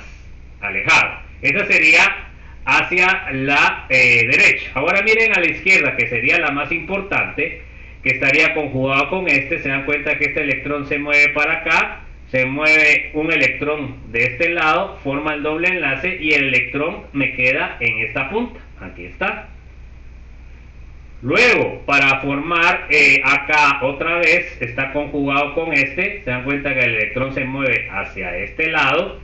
alejado. Esa sería hacia la derecha. Ahora miren a la izquierda, que sería la más importante, que estaría conjugado con este. Se dan cuenta que este electrón se mueve para acá, se mueve un electrón de este lado, forma el doble enlace y el electrón me queda en esta punta. Aquí está. Luego, para formar acá otra vez, está conjugado con este. Se dan cuenta que el electrón se mueve hacia este lado,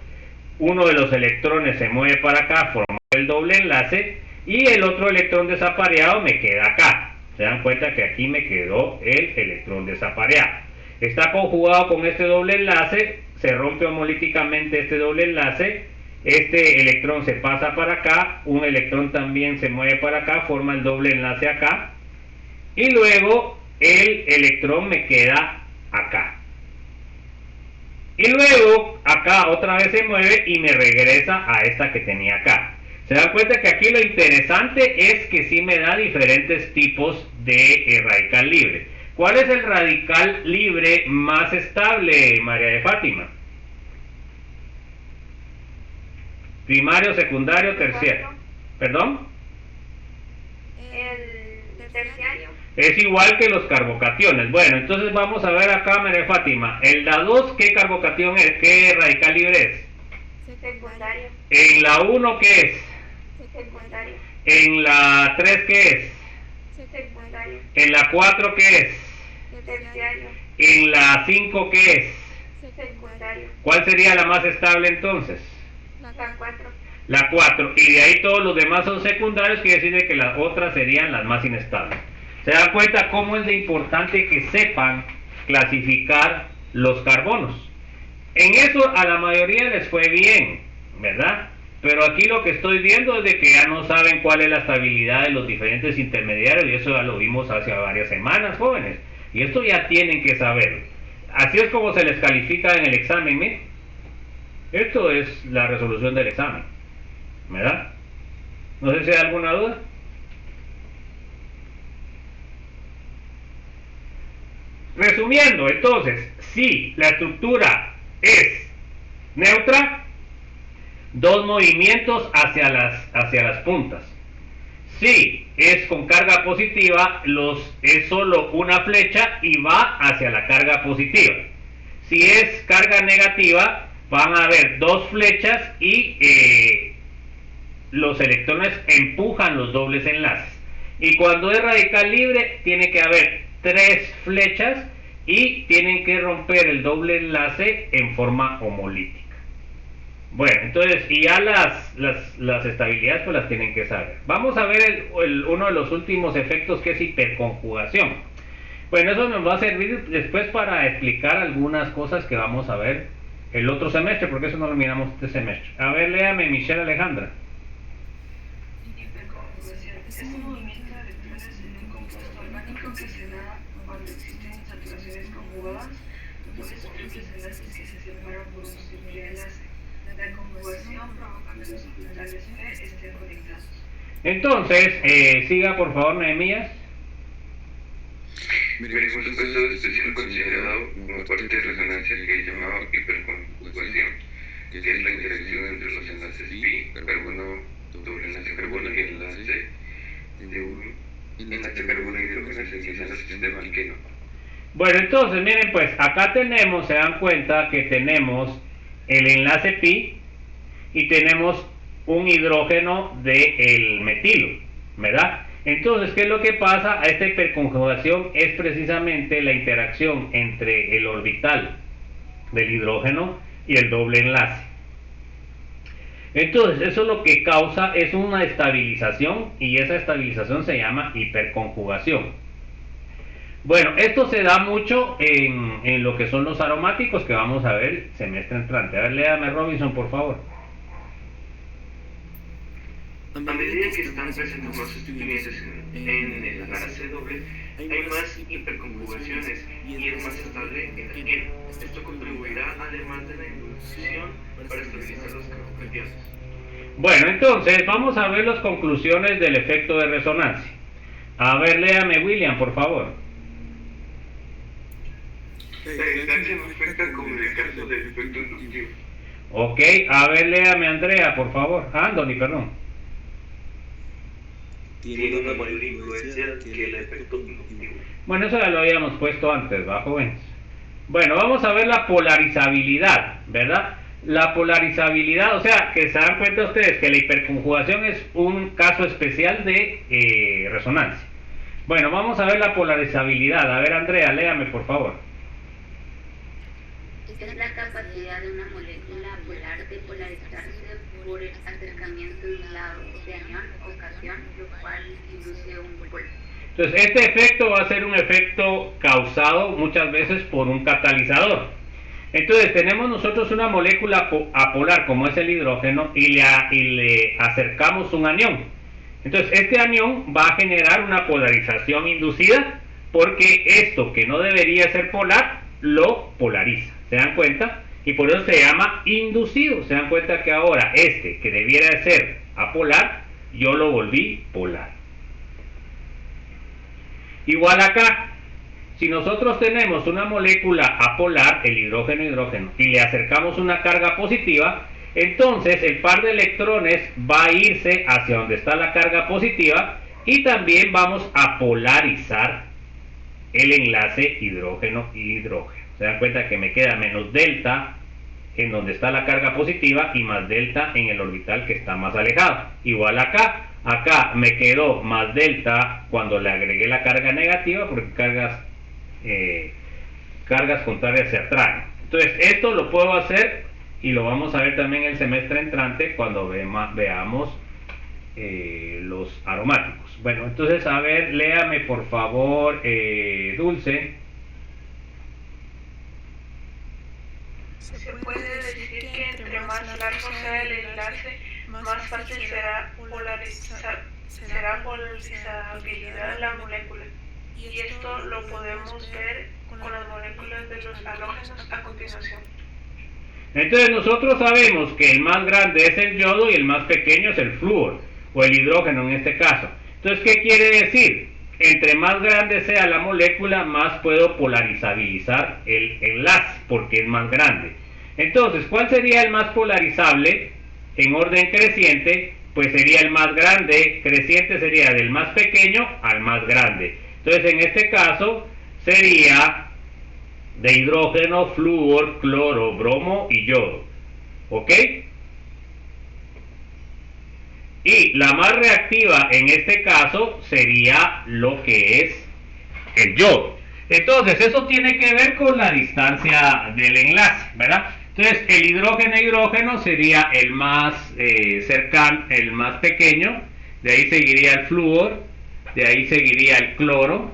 uno de los electrones se mueve para acá, forma el doble enlace y el otro electrón desapareado me queda acá. Se dan cuenta que aquí me quedó el electrón desapareado. Está conjugado con este doble enlace, se rompe homolíticamente este doble enlace, este electrón se pasa para acá, un electrón también se mueve para acá, forma el doble enlace acá, y luego el electrón me queda acá. Y luego acá otra vez se mueve y me regresa a esta que tenía acá. Se dan cuenta que aquí lo interesante es que sí me da diferentes tipos de radical libre. ¿Cuál es el radical libre más estable, María de Fátima? Primario, secundario, terciario. ¿Perdón? El terciario. Es igual que los carbocationes. Bueno, entonces vamos a ver acá, María Fátima. En la 2, ¿qué carbocatión es? ¿Qué radical libre es? Secundario. En la 1, ¿qué es? Secundario. En la 3, ¿qué es? Secundario. En la 4, ¿qué es? Terciario. En la 5, ¿qué es? Secundario. ¿Cuál sería la más estable entonces? La 4. La 4. Y de ahí todos los demás son secundarios, quiere decir que las otras serían las más inestables. ¿Se dan cuenta cómo es de importante que sepan clasificar los carbonos? En eso a la mayoría les fue bien, ¿verdad? Pero aquí lo que estoy viendo es de que ya no saben cuál es la estabilidad de los diferentes intermediarios, y eso ya lo vimos hace varias semanas, jóvenes. Y esto ya tienen que saber. Así es como se les califica en el examen, ¿eh? Esto es la resolución del examen, ¿verdad? No sé si hay alguna duda. Resumiendo, entonces, si la estructura es neutra, dos movimientos hacia las puntas. Si es con carga positiva, es solo una flecha y va hacia la carga positiva. Si es carga negativa, van a haber dos flechas y los electrones empujan los dobles enlaces. Y cuando es radical libre, tiene que haber tres flechas y tienen que romper el doble enlace en forma homolítica. Bueno, entonces, y ya las estabilidades pues las tienen que saber. Vamos a ver uno de los últimos efectos, que es hiperconjugación. Bueno, eso nos va a servir después para explicar algunas cosas que vamos a ver el otro semestre, porque eso no lo miramos este semestre. A ver, léame, Michelle Alejandra. Hiperconjugación es un movimiento de electrones en un compuesto orgánico que se da cuando existen saturaciones conjugadas, dos múltiples enlaces que se separan por un simple enlace. La conjugación provoca que los orbitales P estén conectados. Entonces, siga por favor, Nehemías. Veremos casos especial considerado como parte de resonancia que llamaba hiperconjugación, que es la interacción entre los enlaces pi, carbono, doble enlace carbono y el enlace de un enlace carbono hidrógeno se utiliza en el sistema alqueno. Bueno, entonces miren, pues acá tenemos, se dan cuenta que tenemos el enlace pi y tenemos un hidrógeno del metilo, ¿verdad? Entonces, ¿qué es lo que pasa? A esta hiperconjugación es precisamente la interacción entre el orbital del hidrógeno y el doble enlace. Entonces, eso lo que causa es una estabilización, y esa estabilización se llama hiperconjugación. Bueno, esto se da mucho en lo que son los aromáticos, que vamos a ver semestre entrante. A ver, léame, Robinson, por favor. A medida que están presentes más sustituyentes en el enlace doble, hay más hiperconjugaciones y es más estable en el alqueno. Esto contribuirá, además de la inducción, para estabilizar los carbocationes. Bueno, entonces vamos a ver las conclusiones del efecto de resonancia. A ver, léame William, por favor. La distancia no afecta como en el caso del efecto inductivo. Ok, a ver, léame Andrea, por favor. Anthony, perdón. Tiene una mayor influencia que el efecto inductivo. Bueno, eso ya lo habíamos puesto antes, ¿va, jóvenes? Bueno, vamos a ver la polarizabilidad, ¿verdad? La polarizabilidad, o sea, que se dan cuenta ustedes que la hiperconjugación es un caso especial de resonancia. Bueno, vamos a ver la polarizabilidad. A ver, Andrea, léame, por favor. Es la capacidad de una molécula polar de polarizarse por el acercamiento de un lado de anión o cation, lo cual induce un polo. Entonces, este efecto va a ser un efecto causado muchas veces por un catalizador. Entonces, tenemos nosotros una molécula apolar como es el hidrógeno y le acercamos un anión. Entonces, este anión va a generar una polarización inducida porque esto que no debería ser polar lo polariza. ¿Se dan cuenta? Y por eso se llama inducido. ¿Se dan cuenta que ahora este que debiera de ser apolar, yo lo volví polar? Igual acá, si nosotros tenemos una molécula apolar, el hidrógeno, y le acercamos una carga positiva, entonces el par de electrones va a irse hacia donde está la carga positiva y también vamos a polarizar el enlace hidrógeno-hidrógeno. Se dan cuenta que me queda menos delta en donde está la carga positiva y más delta en el orbital que está más alejado. Igual acá me quedó más delta cuando le agregué la carga negativa porque cargas contrarias se atraen. Entonces esto lo puedo hacer y lo vamos a ver también el semestre entrante cuando veamos los aromáticos. Bueno, entonces a ver, léame por favor, Dulce. Se puede decir que entre más largo sea el enlace, más fácil será polarizabilidad de la molécula. Y esto lo podemos ver con las moléculas de los halógenos a continuación. Entonces nosotros sabemos que el más grande es el yodo y el más pequeño es el flúor, o el hidrógeno en este caso. Entonces, ¿qué quiere decir? Entre más grande sea la molécula, más puedo polarizabilizar el enlace, porque es más grande. Entonces, ¿cuál sería el más polarizable en orden creciente? Pues sería el más grande, creciente sería del más pequeño al más grande. Entonces, en este caso, sería de hidrógeno, flúor, cloro, bromo y yodo. ¿Ok? Y la más reactiva en este caso sería lo que es el yodo. Entonces, eso tiene que ver con la distancia del enlace, ¿verdad? Entonces, el hidrógeno sería el más cercano, el más pequeño. De ahí seguiría el flúor, de ahí seguiría el cloro,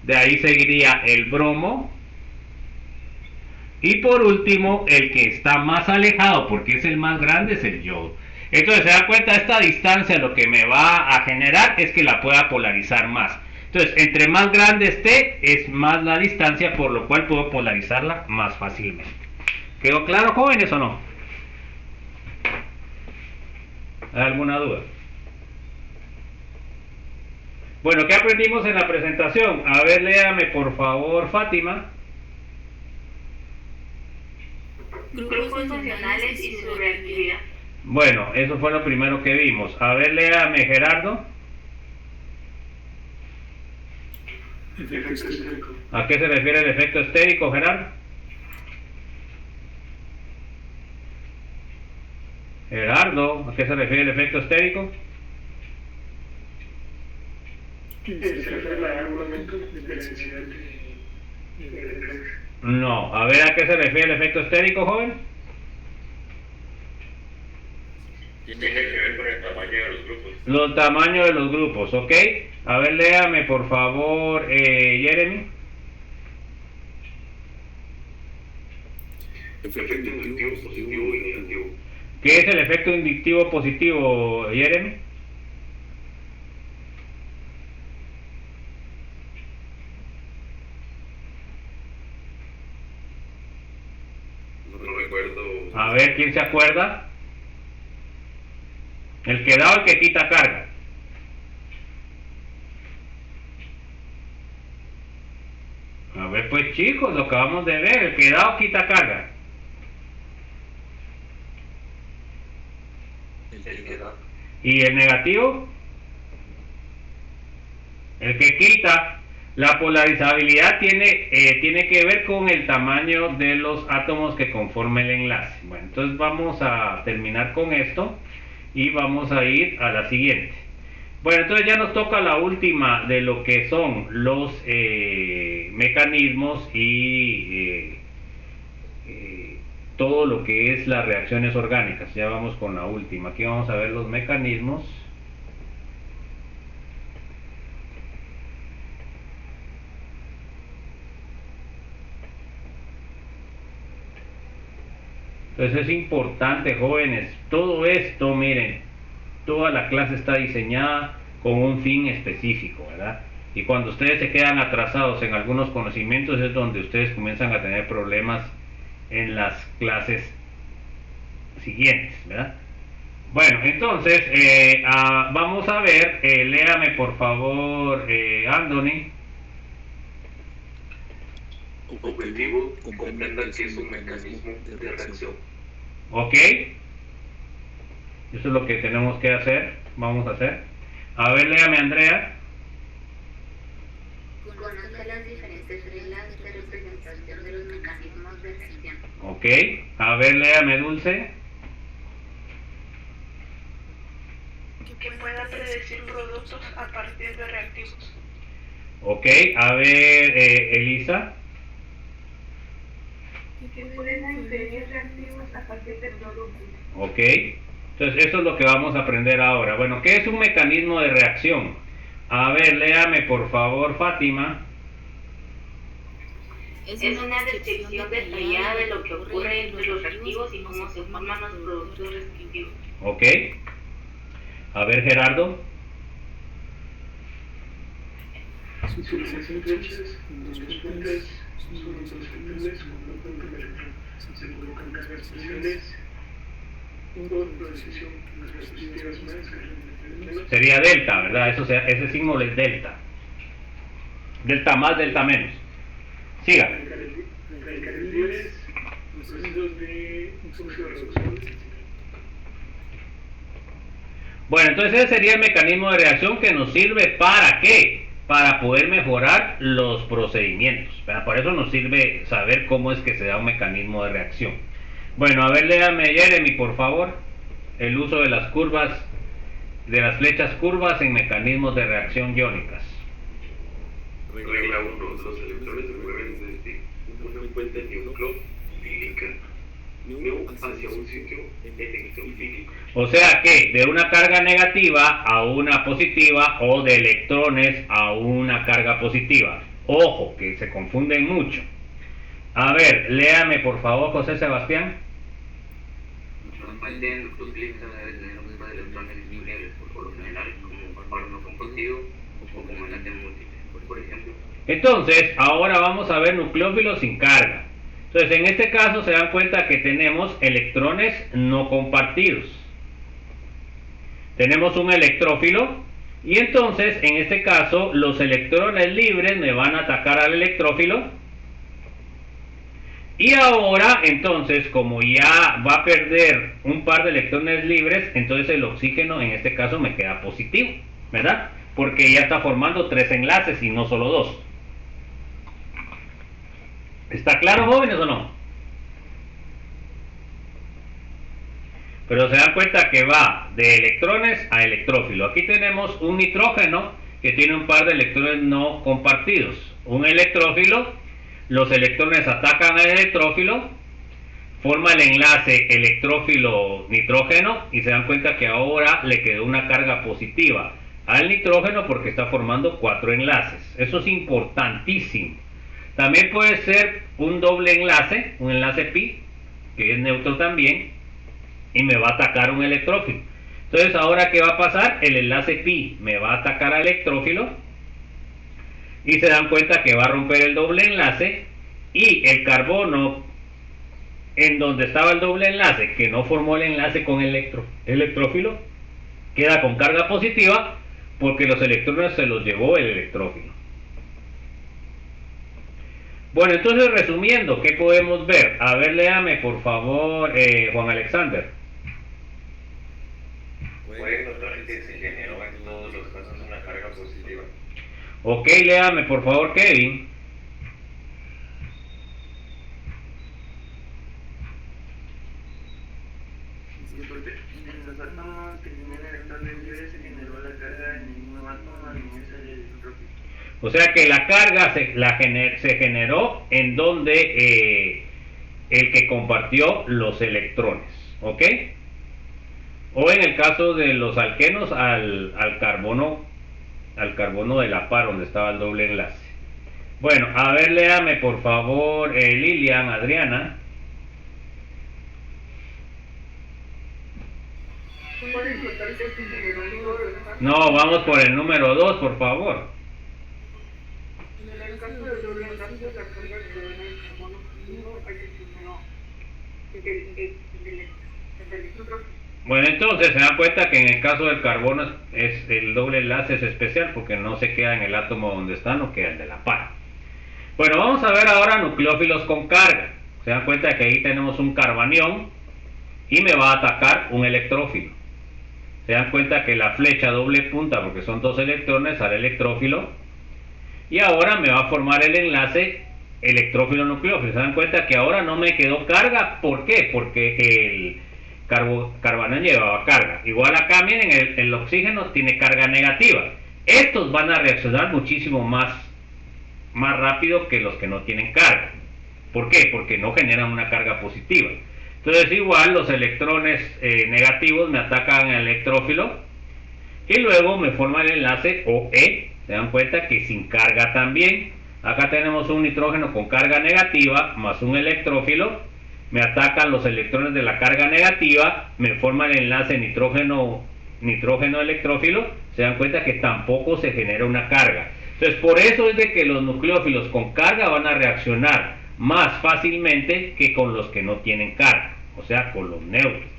de ahí seguiría el bromo. Y por último, el que está más alejado, porque es el más grande, es el yodo. Entonces, se da cuenta, esta distancia lo que me va a generar es que la pueda polarizar más. Entonces, entre más grande esté, es más la distancia, por lo cual puedo polarizarla más fácilmente. ¿Quedó claro, jóvenes, o no? ¿Hay alguna duda? Bueno, ¿qué aprendimos en la presentación? A ver, léame por favor, Fátima. Grupos funcionales y su reactividad. Bueno, eso fue lo primero que vimos. A ver, léame, Gerardo. Efecto estérico. ¿A qué se refiere el efecto estérico, Gerardo? Gerardo, ¿a qué se refiere el efecto estérico? Se refiere al aumento de la densidad de electrones. No, a ver, ¿a qué se refiere el efecto estérico, joven? Tiene que ver con el tamaño de los grupos. Los tamaños de los grupos, ¿ok? A ver, léame por favor, Jeremy. Efecto inductivo positivo y negativo. ¿Qué es el efecto inductivo positivo, Jeremy? No recuerdo. A ver, ¿quién se acuerda? El que da o el que quita carga. pues chicos, lo acabamos de ver, el que da o quita carga. El que da. ¿Y el negativo? El que quita. La polarizabilidad tiene que ver con el tamaño de los átomos que conforman el enlace. Bueno, entonces vamos a terminar con esto y vamos a ir a la siguiente. Bueno, entonces ya nos toca la última de lo que son los mecanismos y todo lo que es las reacciones orgánicas. Ya vamos con la última. Aquí vamos a ver los mecanismos. Entonces es importante, jóvenes, todo esto, miren, toda la clase está diseñada con un fin específico, ¿verdad? Y cuando ustedes se quedan atrasados en algunos conocimientos es donde ustedes comienzan a tener problemas en las clases siguientes, ¿verdad? Bueno, entonces vamos a ver, léame por favor, Anthony. Objetivo, comprenda que es un mecanismo de reacción. Ok, eso es lo que tenemos que hacer, vamos a hacer. A ver, léame, Andrea. Conoce las diferentes reglas de representación de los mecanismos de reacción. Ok, a ver, léame, Dulce. Que pueda predecir productos a partir de reactivos. Ok, a ver, Elisa. Que pueda inferir reactivos a partir de productos. Ok, entonces eso es lo que vamos a aprender ahora. Bueno, ¿qué es un mecanismo de reacción? A ver, léame por favor, Fátima. Es una descripción detallada de lo que ocurre entre los reactivos y cómo se forman los productos respectivos. Ok, a ver, Gerardo. Sublimación flechas, dos puntas, son dos centrales, se colocan cargas especiales, por precisión, cargas positivas más, cargas menos. Sería delta, ¿verdad? Ese símbolo es delta. Delta más, delta menos. Siga. Radicales libres, los procesos de oxidorreducción. Bueno, entonces ese sería el mecanismo de reacción que nos sirve ¿para qué? Para poder mejorar los procedimientos, ¿verdad? Por eso nos sirve saber cómo es que se da un mecanismo de reacción. Bueno, a ver, léame, Jeremy, por favor, el uso de las curvas, de las flechas curvas en mecanismos de reacción iónicas. Regla 1. Los electrones se mueven desde una fuente neutrofílica hacia un sitio electrofílico. O sea que de una carga negativa a una positiva o de electrones a una carga positiva. Ojo, que se confunden mucho. A ver, léame por favor, José Sebastián. Los fuentes utilizan tener un grupo de electrones libres por lo general como par no compartido o como enlace múltiple, por ejemplo. Entonces, ahora vamos a ver nucleófilos sin carga. Entonces, en este caso se dan cuenta que tenemos electrones no compartidos. Tenemos un electrófilo y entonces, en este caso, los electrones libres me van a atacar al electrófilo. Y ahora, entonces, como ya va a perder un par de electrones libres, entonces el oxígeno en este caso me queda positivo, ¿verdad? Porque ya está formando 3 enlaces y no solo 2. ¿Está claro, jóvenes, o no? Pero se dan cuenta que va de electrones a electrófilo. Aquí tenemos un nitrógeno que tiene un par de electrones no compartidos. Un electrófilo, los electrones atacan al electrófilo, forma el enlace electrófilo-nitrógeno y se dan cuenta que ahora le quedó una carga positiva al nitrógeno porque está formando 4 enlaces. Eso es importantísimo. También puede ser un doble enlace, un enlace pi, que es neutro también, y me va a atacar un electrófilo. Entonces, ahora, ¿qué va a pasar? El enlace pi me va a atacar al electrófilo, y se dan cuenta que va a romper el doble enlace, y el carbono, en donde estaba el doble enlace, que no formó el enlace con el electrófilo, queda con carga positiva, porque los electrones se los llevó el electrófilo. Bueno, entonces resumiendo, ¿qué podemos ver? A ver, léame por favor, Juan Alexander. Puede notar que se generó en todos los casos una carga positiva. Ok, léame por favor, Kevin. Disculpe, en los átomos que tenían electrones libres se generó la carga en el mismo átomo al unirse al electrófilo. O sea que la carga se generó en donde el que compartió los electrones, ¿ok? O en el caso de los alquenos al carbono de la par, donde estaba el doble enlace. Bueno, a ver, léame por favor, Lilian, Adriana. Puede notarse que se generó No, vamos por el número 2, por favor. en el caso del doble enlace, la carga que da en el carbono positivo hay que primero el electrófilo. Bueno, entonces se dan cuenta que en el caso del carbono el doble enlace es especial porque no se queda en el átomo donde está, no queda el de la par. Bueno, vamos a ver ahora nucleófilos con carga. Se dan cuenta que ahí tenemos un carbanión y me va a atacar un electrófilo. Se dan cuenta que la flecha doble punta, porque son 2 electrones al electrófilo, y ahora me va a formar el enlace electrófilo-nucleófilo. Se dan cuenta que ahora no me quedó carga. ¿Por qué? Porque el carbanión llevaba carga. Igual acá, miren, el oxígeno tiene carga negativa. Estos van a reaccionar muchísimo más rápido que los que no tienen carga. ¿Por qué? Porque no generan una carga positiva. Entonces igual los electrones negativos me atacan al electrófilo y luego me forma el enlace OE. Se dan cuenta que sin carga también. Acá tenemos un nitrógeno con carga negativa más un electrófilo. Me atacan los electrones de la carga negativa, me forma el enlace nitrógeno-electrófilo. Se dan cuenta que tampoco se genera una carga. Entonces por eso es de que los nucleófilos con carga van a reaccionar más fácilmente que con los que no tienen carga, o sea, con los neutros.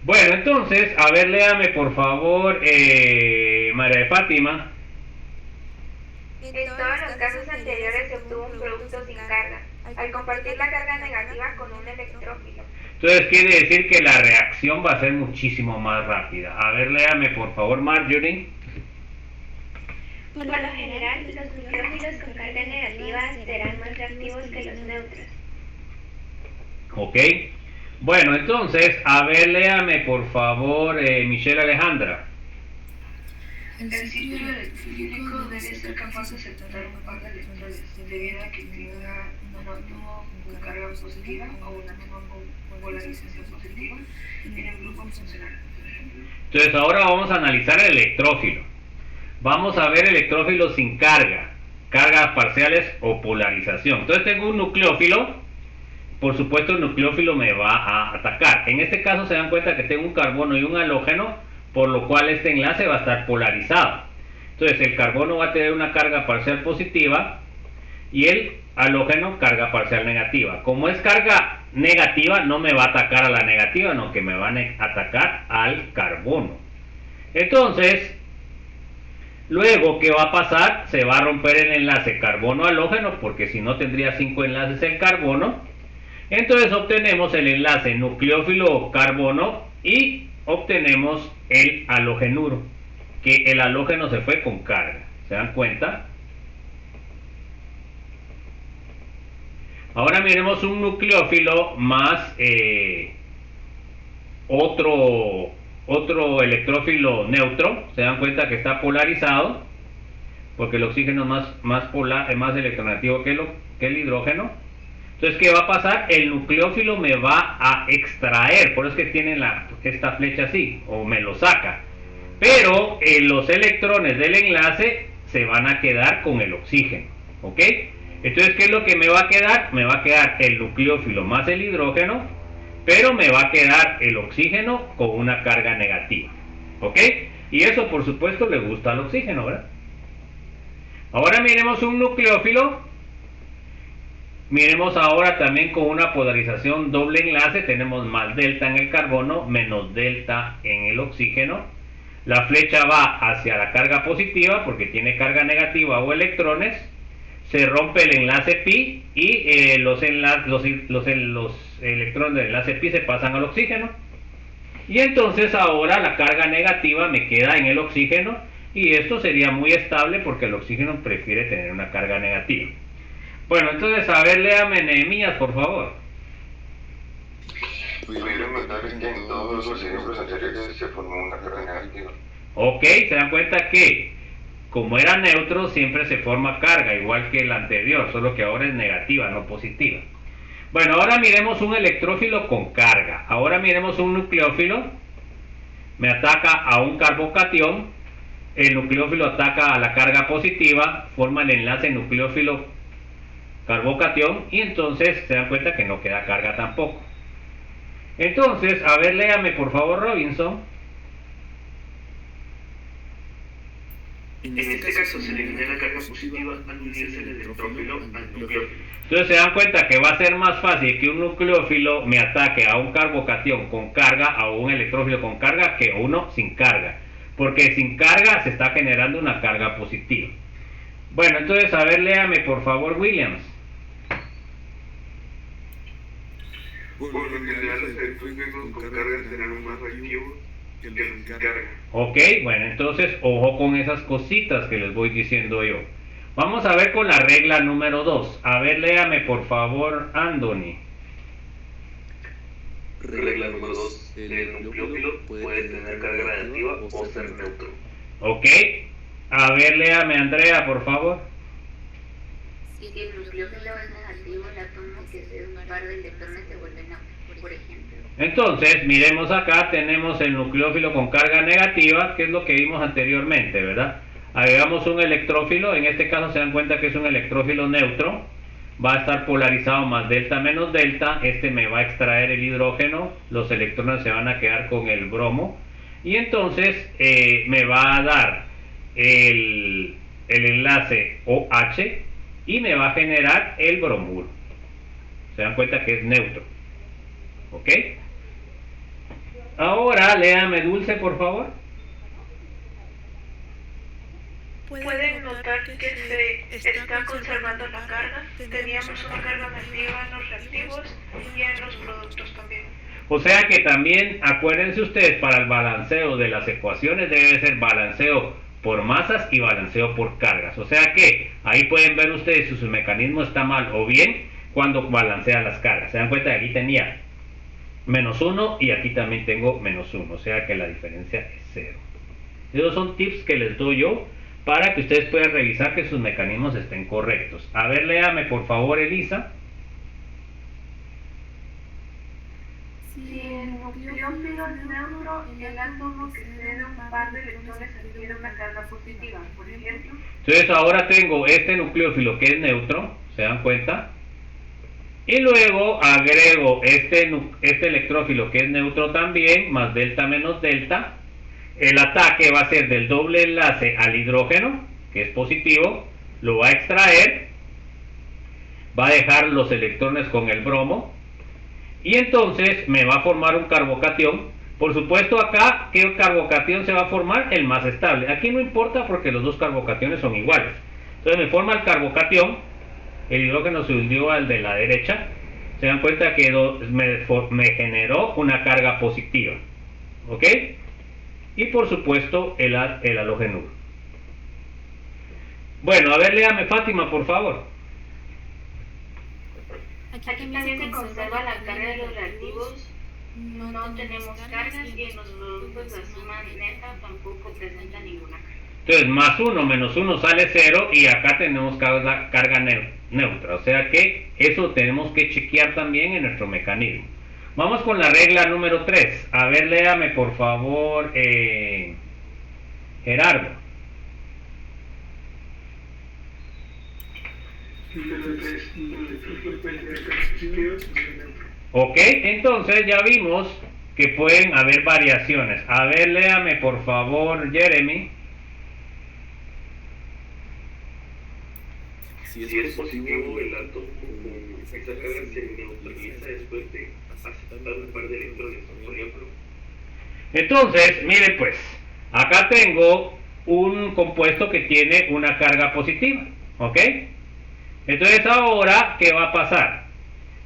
Bueno, entonces, a ver, léame por favor, María de Fátima. En todos los casos anteriores se obtuvo un producto sin carga, al compartir la carga negativa con un electrófilo. Entonces quiere decir que la reacción va a ser muchísimo más rápida. A ver, léame por favor, Marjorie. Por lo general, los nucleófilos con carga negativa serán más reactivos que los neutros. Ok. Bueno, entonces, a ver, léame por favor, Michelle Alejandra. El círculo electrólico debe ser capaz de aceptar un par de electrones, debido a que tenga un átomo con carga positiva o un átomo con polarización positiva en el grupo funcional. Entonces ahora vamos a analizar el electrófilo. Vamos a ver electrófilos sin carga, cargas parciales o polarización. Entonces tengo un nucleófilo, por supuesto el nucleófilo me va a atacar. En este caso se dan cuenta que tengo un carbono y un halógeno, por lo cual este enlace va a estar polarizado. Entonces el carbono va a tener una carga parcial positiva y el halógeno carga parcial negativa. Como es carga negativa, no me va a atacar a la negativa, no, que me van a atacar al carbono. Entonces, luego, ¿qué va a pasar? Se va a romper el enlace carbono-halógeno, porque si no tendría 5 enlaces el carbono. Entonces obtenemos el enlace nucleófilo-carbono y obtenemos el halogenuro, que el halógeno se fue con carga. ¿Se dan cuenta? Ahora miremos un nucleófilo más otro electrófilo neutro. Se dan cuenta que está polarizado, porque el oxígeno es más electronegativo que el hidrógeno. Entonces, ¿qué va a pasar? El nucleófilo me va a extraer, por eso es que tiene esta flecha así, o me lo saca. Pero los electrones del enlace se van a quedar con el oxígeno, ¿ok? Entonces, ¿qué es lo que me va a quedar? Me va a quedar el nucleófilo más el hidrógeno, pero me va a quedar el oxígeno con una carga negativa, ¿ok? Y eso, por supuesto, le gusta al oxígeno, ¿verdad? Ahora miremos un nucleófilo. Miremos ahora también con una polarización doble enlace. Tenemos más delta en el carbono, menos delta en el oxígeno. La flecha va hacia la carga positiva porque tiene carga negativa o electrones. se rompe el enlace pi y los electrones del enlace pi se pasan al oxígeno. Y entonces ahora la carga negativa me queda en el oxígeno y esto sería muy estable porque el oxígeno prefiere tener una carga negativa. Bueno, entonces a ver, léame Nehemías, por favor. Pudieron notar que en todos los ejemplos anteriores se formó una carga negativa. Ok, se dan cuenta que como era neutro siempre se forma carga, igual que el anterior, solo que ahora es negativa, no positiva. Bueno, ahora miremos un electrófilo con carga. Ahora miremos un nucleófilo. Me ataca a un carbocatión. El nucleófilo ataca a la carga positiva, forma el enlace nucleófilo carbocatión y entonces se dan cuenta que no queda carga tampoco. Entonces, a ver, léame por favor, Robinson. En este caso se elimina la carga positiva al unirse el electrófilo al nucleófilo. Entonces se dan cuenta que va a ser más fácil que un nucleófilo me ataque a un carbocatión con carga, a un electrófilo con carga, que uno sin carga. Porque sin carga se está generando una carga positiva. Bueno, entonces a ver, léame por favor, Williams. Por lo general, los electrónicos con carga serán más reactivos que los sin carga. Ok, bueno, entonces ojo con esas cositas que les voy diciendo yo. Vamos a ver con la regla número 2. A ver, léame por favor, Anthony. Regla número 2. El nucleófilo puede tener carga negativa o ser neutro. Ok. A ver, léame, Andrea, por favor. Si el nucleófilo es negativo, el átomo que cede un par de electrones se vuelve neutro, por ejemplo. Entonces, miremos acá, tenemos el nucleófilo con carga negativa, que es lo que vimos anteriormente, ¿verdad? Agregamos un electrófilo, en este caso se dan cuenta que es un electrófilo neutro, va a estar polarizado más delta menos delta, este me va a extraer el hidrógeno, los electrones se van a quedar con el bromo, y entonces me va a dar el enlace OH, y me va a generar el bromuro. Se dan cuenta que es neutro. ¿Ok? Ahora, léame Dulce, por favor. Pueden notar que se está conservando la carga. Teníamos una carga negativa en los reactivos y en los productos también. O sea que también, acuérdense ustedes, para el balanceo de las ecuaciones debe ser balanceo por masas y balanceo por cargas. O sea que ahí pueden ver ustedes si su mecanismo está mal o bien cuando balancea las cargas. Se dan cuenta que aquí tenía -1 y aquí también tengo -1. O sea que la diferencia es 0. Esos son tips que les doy yo para que ustedes puedan revisar que sus mecanismos estén correctos. A ver, léame por favor, Elisa. Si el nucleófilo es neutro, el átomo que cede un par de electrones adquiere una carga positiva, por ejemplo. Entonces ahora tengo este nucleófilo que es neutro, ¿se dan cuenta? Y luego agrego este electrófilo que es neutro también, más delta menos delta. El ataque va a ser del doble enlace al hidrógeno, que es positivo, lo va a extraer, va a dejar los electrones con el bromo, y entonces me va a formar un carbocatión. Por supuesto acá, ¿qué carbocatión se va a formar? El más estable. Aquí no importa porque los dos carbocationes son iguales. Entonces me forma el carbocatión, el hidrógeno se hundió al de la derecha. Se dan cuenta que me generó una carga positiva. ¿Ok? Y por supuesto el halógeno. Bueno, a ver, léame Fátima, por favor. Aquí también se conserva la carga de los reactivos, no tenemos cargas y en los productos la suma neta tampoco presenta ninguna carga. Entonces, +1 menos 1 sale 0 y acá tenemos carga neutra. O sea que eso tenemos que chequear también en nuestro mecanismo. Vamos con la regla número 3. A ver, léame por favor, Gerardo. Ok, entonces ya vimos que pueden haber variaciones. A ver, léame por favor, Jeremy. Si es positivo, el átomo con esta carga se neutraliza después de aceptar un par de electrones, por ejemplo. Entonces, miren pues, acá tengo un compuesto que tiene una carga positiva, ¿ok? Entonces ahora, ¿qué va a pasar?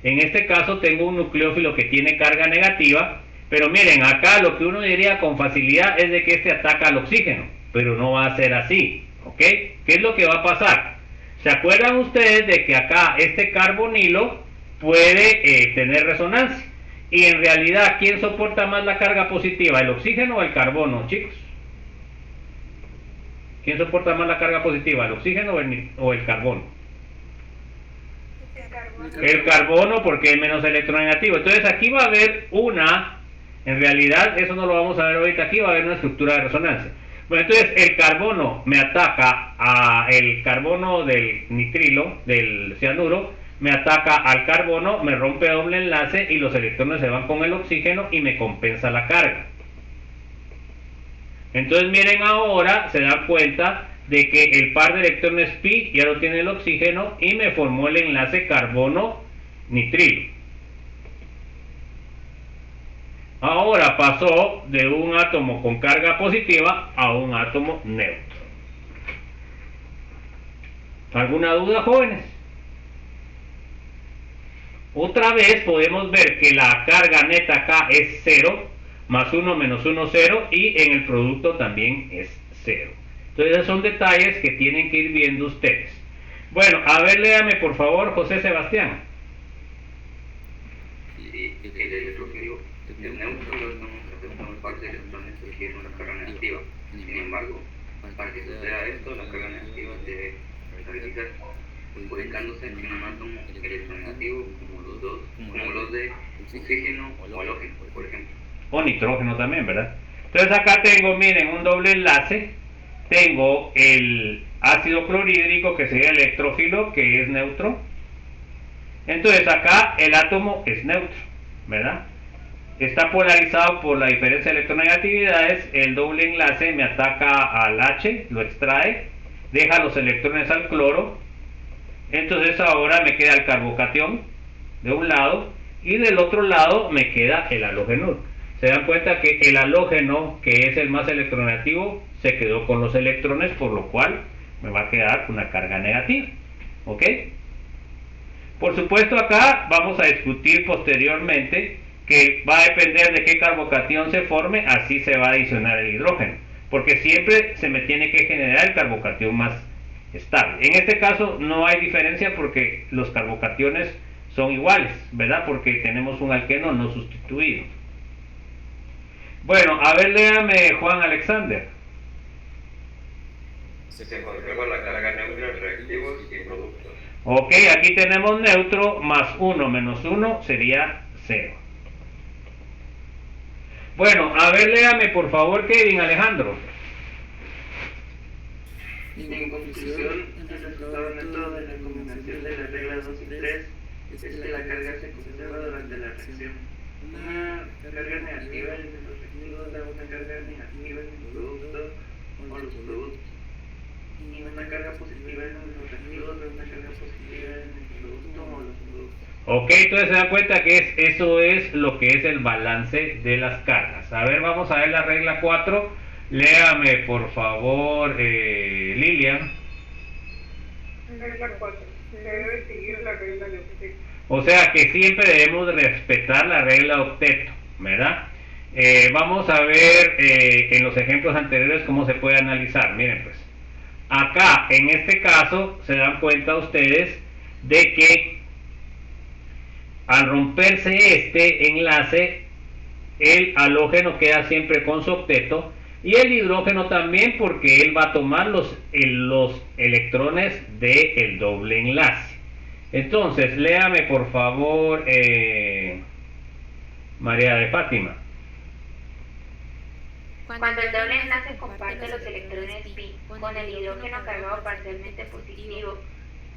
En este caso tengo un nucleófilo que tiene carga negativa, pero miren, acá lo que uno diría con facilidad es de que este ataca al oxígeno, pero no va a ser así, ¿ok? ¿Qué es lo que va a pasar? ¿Se acuerdan ustedes de que acá este carbonilo puede tener resonancia? Y en realidad, ¿quién soporta más la carga positiva? ¿El oxígeno o el carbono, chicos? ¿Quién soporta más la carga positiva? ¿El oxígeno o el carbono? El carbono, porque es menos electronegativo. Entonces aquí va a haber en realidad eso no lo vamos a ver ahorita, aquí va a haber una estructura de resonancia. Bueno, entonces el carbono me ataca el carbono del nitrilo, del cianuro, me ataca al carbono, me rompe doble enlace y los electrones se van con el oxígeno y me compensa la carga. Entonces miren, ahora se dan cuenta de que el par de electrones pi ya lo tiene el oxígeno y me formó el enlace carbono-nitrilo. Ahora pasó de un átomo con carga positiva a un átomo neutro. ¿Alguna duda, jóvenes? Otra vez podemos ver que la carga neta acá es 0, más 1 menos 1, 0, y en el producto también es 0. Entonces esos son detalles que tienen que ir viendo ustedes. Bueno, a ver, léame por favor, José Sebastián. Sí, el electrógeno es neutro, la parte de electrones que tiene una carga negativa. Sin embargo, para que suceda esto, la carga negativa debe estabilizar, ubicándose en un átomo electronegativo como los de oxígeno o halógeno, por ejemplo. O nitrógeno también, ¿verdad? Entonces acá tengo, miren, un doble enlace. Tengo el ácido clorhídrico, que sería electrófilo, que es neutro. Entonces acá el átomo es neutro, ¿verdad? Está polarizado por la diferencia de electronegatividades. El doble enlace me ataca al H, lo extrae, deja los electrones al cloro. Entonces ahora me queda el carbocatión de un lado y del otro lado me queda el halógeno. Se dan cuenta que el halógeno, que es el más electronegativo, se quedó con los electrones, por lo cual me va a quedar una carga negativa. ¿Ok? Por supuesto, acá vamos a discutir posteriormente que va a depender de qué carbocatión se forme, así se va a adicionar el hidrógeno, porque siempre se me tiene que generar el carbocatión más estable. En este caso no hay diferencia porque los carbocationes son iguales, ¿verdad? Porque tenemos un alqueno no sustituido. Bueno, a ver, léame, Juan Alexander. Si se conserva la carga neutra en reactivos y productos. Ok, aquí tenemos neutro, más 1 menos 1 sería 0. Bueno, a ver, léame por favor, Kevin Alejandro. En conclusión, el resultado neto de la combinación de la regla 2 y 3 es que la carga se conserva durante la reacción. Una carga negativa en los reactivos da una carga negativa en el producto o los productos. Y una carga positiva en los reactivos da una carga positiva en el producto o los productos. Ok, entonces se dan cuenta que eso es lo que es el balance de las cargas. A ver, vamos a ver la regla 4. Léame, por favor, Lilian. Regla 4. Se debe seguir la regla de octeto. O sea que siempre debemos respetar la regla octeto, ¿verdad? Vamos a ver en los ejemplos anteriores cómo se puede analizar. Miren pues, acá en este caso se dan cuenta ustedes de que al romperse este enlace, el halógeno queda siempre con su octeto y el hidrógeno también, porque él va a tomar los electrones del doble enlace. Entonces, léame por favor, María de Fátima. Cuando el doble enlace comparte los electrones pi con el hidrógeno cargado parcialmente positivo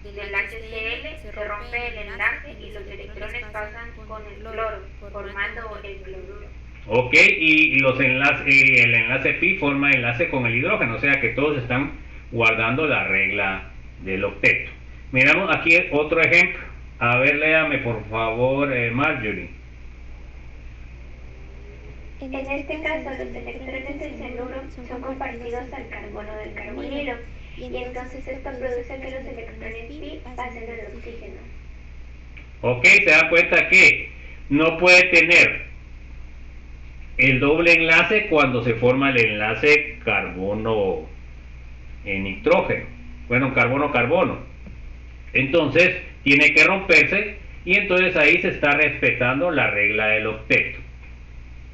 del HCl, se rompe el enlace y los electrones pasan con el cloro, formando el cloruro. Ok, y el enlace pi forma enlace con el hidrógeno, o sea que todos están guardando la regla del octeto. Miramos aquí otro ejemplo. A ver, léame por favor, Marjorie. En este caso, los electrones del cianuro son compartidos al carbono del carbonilo y entonces esto produce que los electrones pi pasen al oxígeno. Ok, se dan cuenta que no puede tener el doble enlace cuando se forma el enlace carbono en nitrógeno, bueno, carbono. Entonces tiene que romperse y entonces ahí se está respetando la regla del octeto.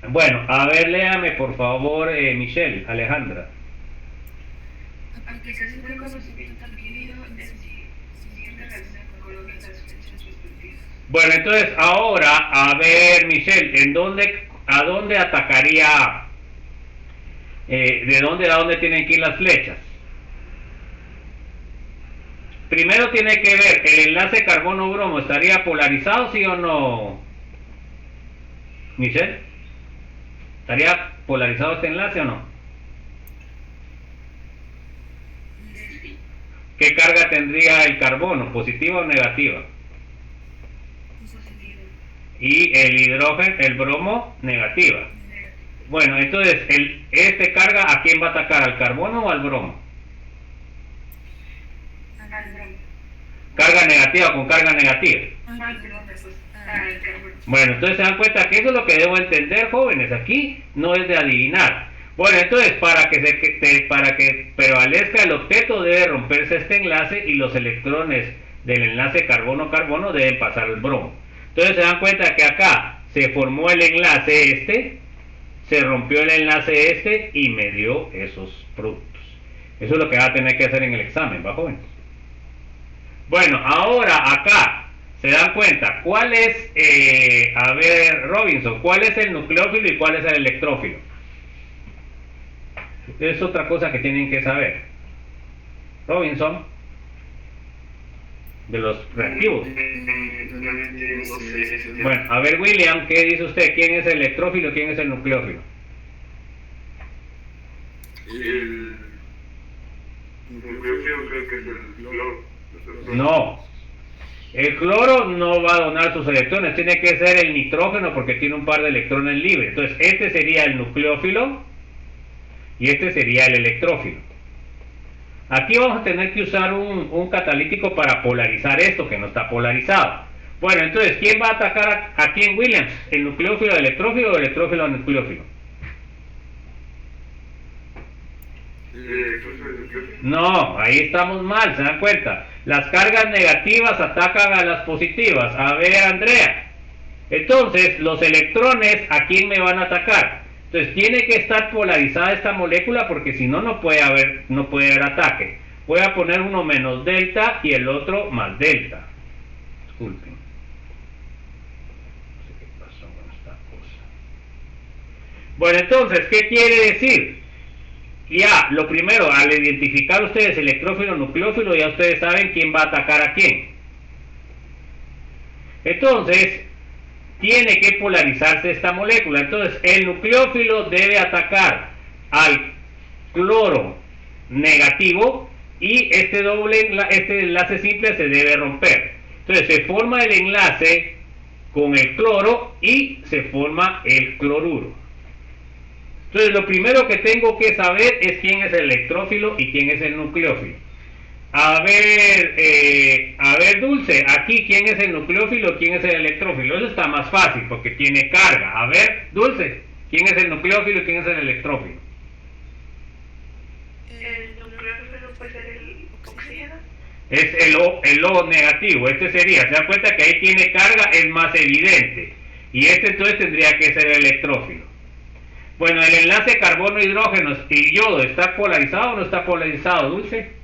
Bueno, a ver, léame por favor, Michelle, Alejandra. Aplicación del conocimiento adquirido en siguiente relación coloca las fechas respectivas. Bueno, entonces ahora, a ver, Michelle, ¿a dónde atacaría? ¿De dónde a dónde tienen que ir las flechas? Primero tiene que ver, ¿el enlace carbono-bromo estaría polarizado, sí o no? Michelle, ¿estaría polarizado este enlace o no? ¿Qué carga tendría el carbono, positiva o negativa? Y el hidrógeno, el bromo, negativa. Bueno, entonces, ¿este carga a quién va a atacar? ¿Al carbono o al bromo? Carga negativa con carga negativa. Bueno, entonces se dan cuenta que eso es lo que debo entender, jóvenes. Aquí no es de adivinar. Bueno, entonces para que prevalezca el octeto debe romperse este enlace y los electrones del enlace carbono-carbono deben pasar al bromo. Entonces se dan cuenta que acá se formó el enlace este, se rompió el enlace este y me dio esos productos. Eso es lo que va a tener que hacer en el examen, ¿va, jóvenes? Bueno, ahora acá se dan cuenta cuál es, a ver, Robinson, cuál es el nucleófilo y cuál es el electrófilo. Es otra cosa que tienen que saber. Robinson, de los reactivos. Bueno, a ver, William, ¿qué dice usted? ¿Quién es el electrófilo y quién es el nucleófilo? El nucleófilo creo que es el cloro. No, el cloro no va a donar sus electrones, tiene que ser el nitrógeno porque tiene un par de electrones libres. Entonces este sería el nucleófilo y este sería el electrófilo. Aquí vamos a tener que usar un catalítico para polarizar esto que no está polarizado. Bueno, entonces, ¿quién va a atacar a quién, Williams? ¿El nucleófilo al electrófilo o el electrófilo al nucleófilo? No, ahí estamos mal, se dan cuenta. Las cargas negativas atacan a las positivas. A ver, Andrea. Entonces, los electrones, ¿a quién me van a atacar? Entonces, tiene que estar polarizada esta molécula porque si no, no puede haber ataque. Voy a poner uno menos delta y el otro más delta. Disculpen. No sé qué pasó con esta cosa. Bueno, entonces, ¿qué quiere decir? Ya, lo primero, al identificar ustedes electrófilo, nucleófilo, ya ustedes saben quién va a atacar a quién. Entonces, tiene que polarizarse esta molécula. Entonces, el nucleófilo debe atacar al cloro negativo y este enlace simple se debe romper. Entonces, se forma el enlace con el cloro y se forma el cloruro. Entonces, lo primero que tengo que saber es quién es el electrófilo y quién es el nucleófilo. A ver, Dulce, aquí quién es el nucleófilo, quién es el electrófilo. Eso está más fácil porque tiene carga. A ver, Dulce, ¿quién es el nucleófilo y quién es el electrófilo? El nucleófilo puede ser el oxígeno. Es el O negativo. Este sería, se dan cuenta que ahí tiene carga, es más evidente. Y este entonces tendría que ser el electrófilo. Bueno, el enlace carbono-hidrógeno y yodo, ¿está polarizado o no está polarizado, Dulce?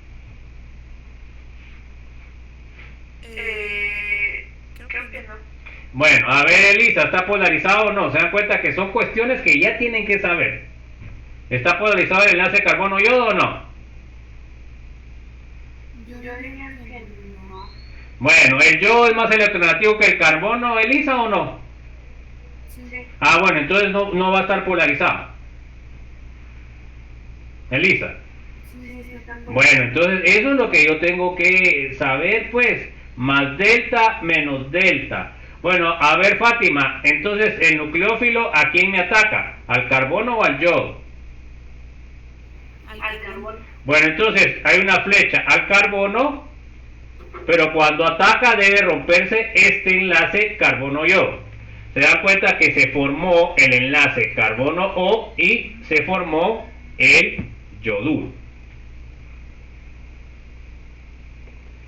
Creo que no. Bueno, a ver, Elisa, ¿está polarizado o no? ¿Se dan cuenta que son cuestiones que ya tienen que saber? ¿Está polarizado el enlace carbono-yodo o no? Yo diría que no. Bueno, ¿el yodo es más electronegativo que el carbono, Elisa, o no? Sí. Ah, bueno, entonces no va a estar polarizado. Elisa. Bueno, entonces eso es lo que yo tengo que saber, pues, más delta menos delta. Bueno, a ver, Fátima, entonces el nucleófilo, ¿a quién me ataca? ¿Al carbono o al yodo? Al carbono. Bueno, entonces hay una flecha al carbono, pero cuando ataca debe romperse este enlace carbono-yodo. Se dan cuenta que se formó el enlace carbono-O y se formó el yoduro.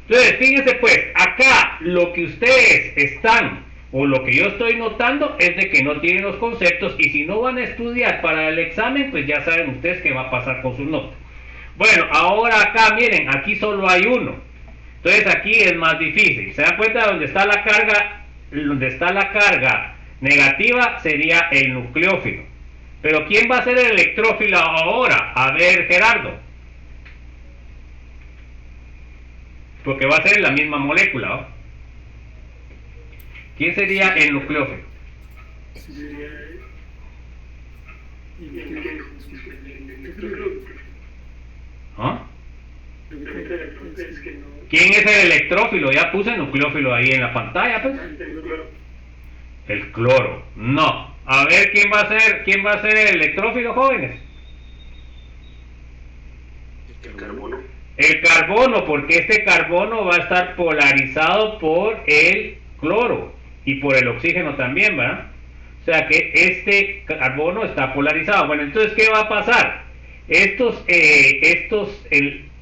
Entonces, fíjense pues, acá lo que ustedes están, o lo que yo estoy notando, es de que no tienen los conceptos, y si no van a estudiar para el examen, pues ya saben ustedes qué va a pasar con sus notas. Bueno, ahora acá, miren, aquí solo hay uno. Entonces aquí es más difícil. ¿Se dan cuenta? Donde está la carga negativa sería el nucleófilo. Pero ¿quién va a ser el electrófilo ahora? A ver, Gerardo. Porque va a ser la misma molécula, ¿no? ¿Quién sería el nucleófilo? ¿Ah? ¿Quién es el electrófilo? Ya puse nucleófilo ahí en la pantalla, pues. El cloro. No. A ver, ¿quién va a ser el electrófilo, jóvenes? El carbono. El carbono, porque este carbono va a estar polarizado por el cloro y por el oxígeno también, ¿verdad? O sea que este carbono está polarizado. Bueno, entonces, ¿qué va a pasar? Estos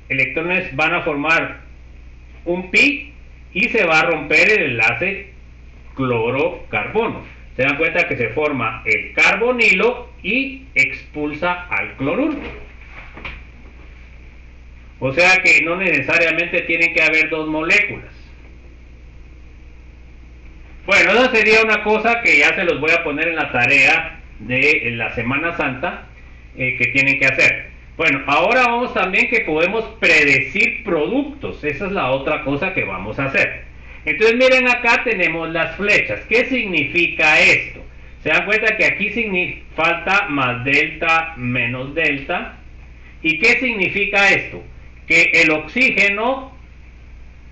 electrones van a formar un pi y se va a romper el enlace cloro-carbono. Se dan cuenta que se forma el carbonilo y expulsa al cloruro. O sea que no necesariamente tienen que haber dos moléculas. Bueno, esa sería una cosa que ya se los voy a poner en la tarea de la Semana Santa que tienen que hacer. Bueno, ahora vamos también que podemos predecir productos. Esa es la otra cosa que vamos a hacer. Entonces miren, acá tenemos las flechas. ¿Qué significa esto? Se dan cuenta que aquí falta más delta menos delta. ¿Y qué significa esto? Que el oxígeno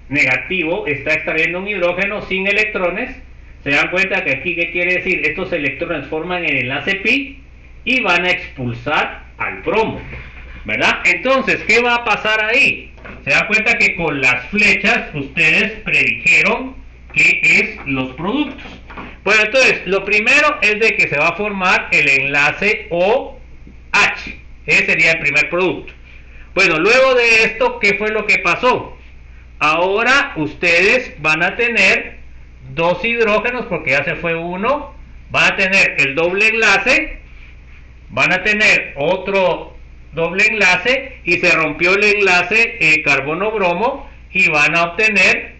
negativo está extrayendo un hidrógeno sin electrones. Se dan cuenta que aquí, ¿qué quiere decir? Estos electrones forman el enlace pi y van a expulsar al bromo, ¿verdad? Entonces, ¿qué va a pasar ahí? Se dan cuenta que con las flechas ustedes predijeron qué es los productos. Bueno, entonces, lo primero es de que se va a formar el enlace OH. Ese sería el primer producto. Bueno, luego de esto, ¿qué fue lo que pasó? Ahora ustedes van a tener dos hidrógenos, porque ya se fue uno. Van a tener el doble enlace. Van a tener otro doble enlace y se rompió el enlace carbono-bromo y van a obtener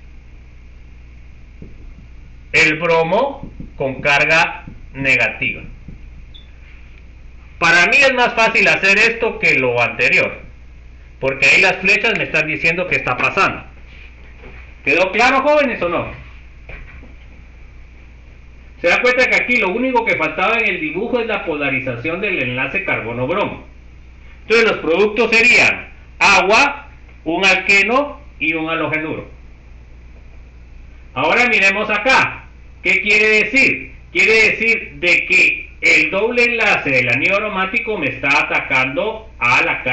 el bromo con carga negativa. Para mí es más fácil hacer esto que lo anterior, porque ahí las flechas me están diciendo qué está pasando. ¿Quedó claro, jóvenes, o no? Se da cuenta que aquí lo único que faltaba en el dibujo es la polarización del enlace carbono-bromo. Entonces los productos serían agua, un alqueno y un halogenuro. Ahora miremos acá. ¿Qué quiere decir? Quiere decir de que el doble enlace del anillo aromático me está atacando a la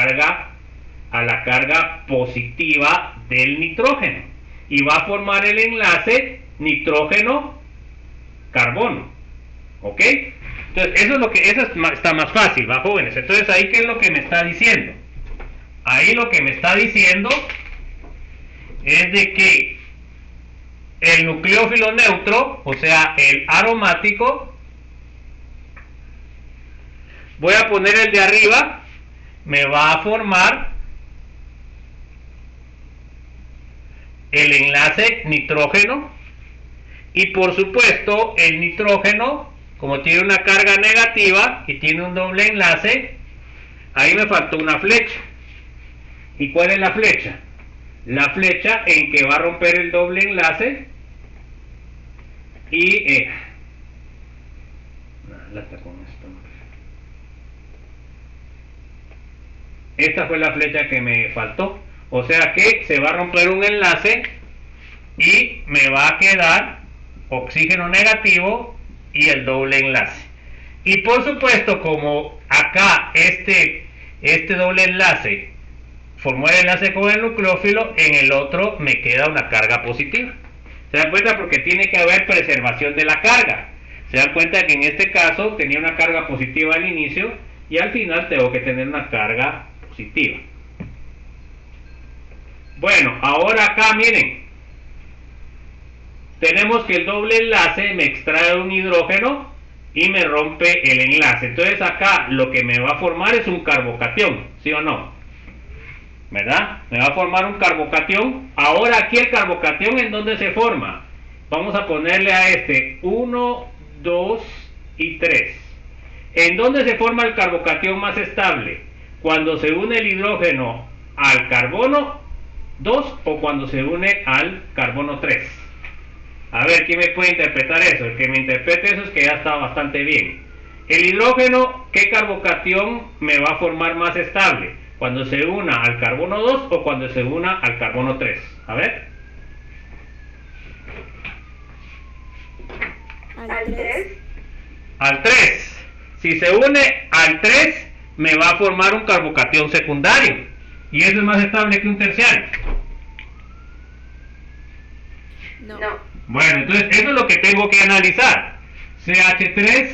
carga positiva del nitrógeno y va a formar el enlace nitrógeno-carbono. ¿Ok? Entonces, eso está más fácil, ¿va, jóvenes? Entonces, ahí, ¿qué es lo que me está diciendo? Ahí lo que me está diciendo es de que el nucleófilo neutro, o sea, el aromático, voy a poner el de arriba, me va a formar el enlace nitrógeno, y por supuesto el nitrógeno, como tiene una carga negativa y tiene un doble enlace, ahí me faltó una flecha. ¿Y cuál es la flecha? La flecha en que va a romper el doble enlace y esta fue la flecha que me faltó. O sea que se va a romper un enlace y me va a quedar oxígeno negativo y el doble enlace. Y por supuesto, como acá este doble enlace formó el enlace con el nucleófilo, en el otro me queda una carga positiva. ¿Se dan cuenta? Porque tiene que haber preservación de la carga. Se dan cuenta que en este caso tenía una carga positiva al inicio y al final tengo que tener una carga positiva. Bueno, ahora acá miren, tenemos que el doble enlace me extrae un hidrógeno y me rompe el enlace. Entonces acá lo que me va a formar es un carbocatión, ¿sí o no? ¿Verdad? Me va a formar un carbocatión. Ahora aquí el carbocatión, ¿en dónde se forma? Vamos a ponerle a este 1, 2 y 3. ¿En dónde se forma el carbocatión más estable? ¿Cuando se une el hidrógeno al carbono 2 o cuando se une al carbono 3? A ver, ¿quién me puede interpretar eso? El que me interprete eso es que ya está bastante bien. El hidrógeno, ¿qué carbocatión me va a formar más estable? ¿Cuando se una al carbono 2 o cuando se una al carbono 3? A ver. ¿Al 3? Al 3. Si se une al 3, me va a formar un carbocatión secundario. Y eso es más estable que un terciario. No. Bueno, entonces eso es lo que tengo que analizar. CH3,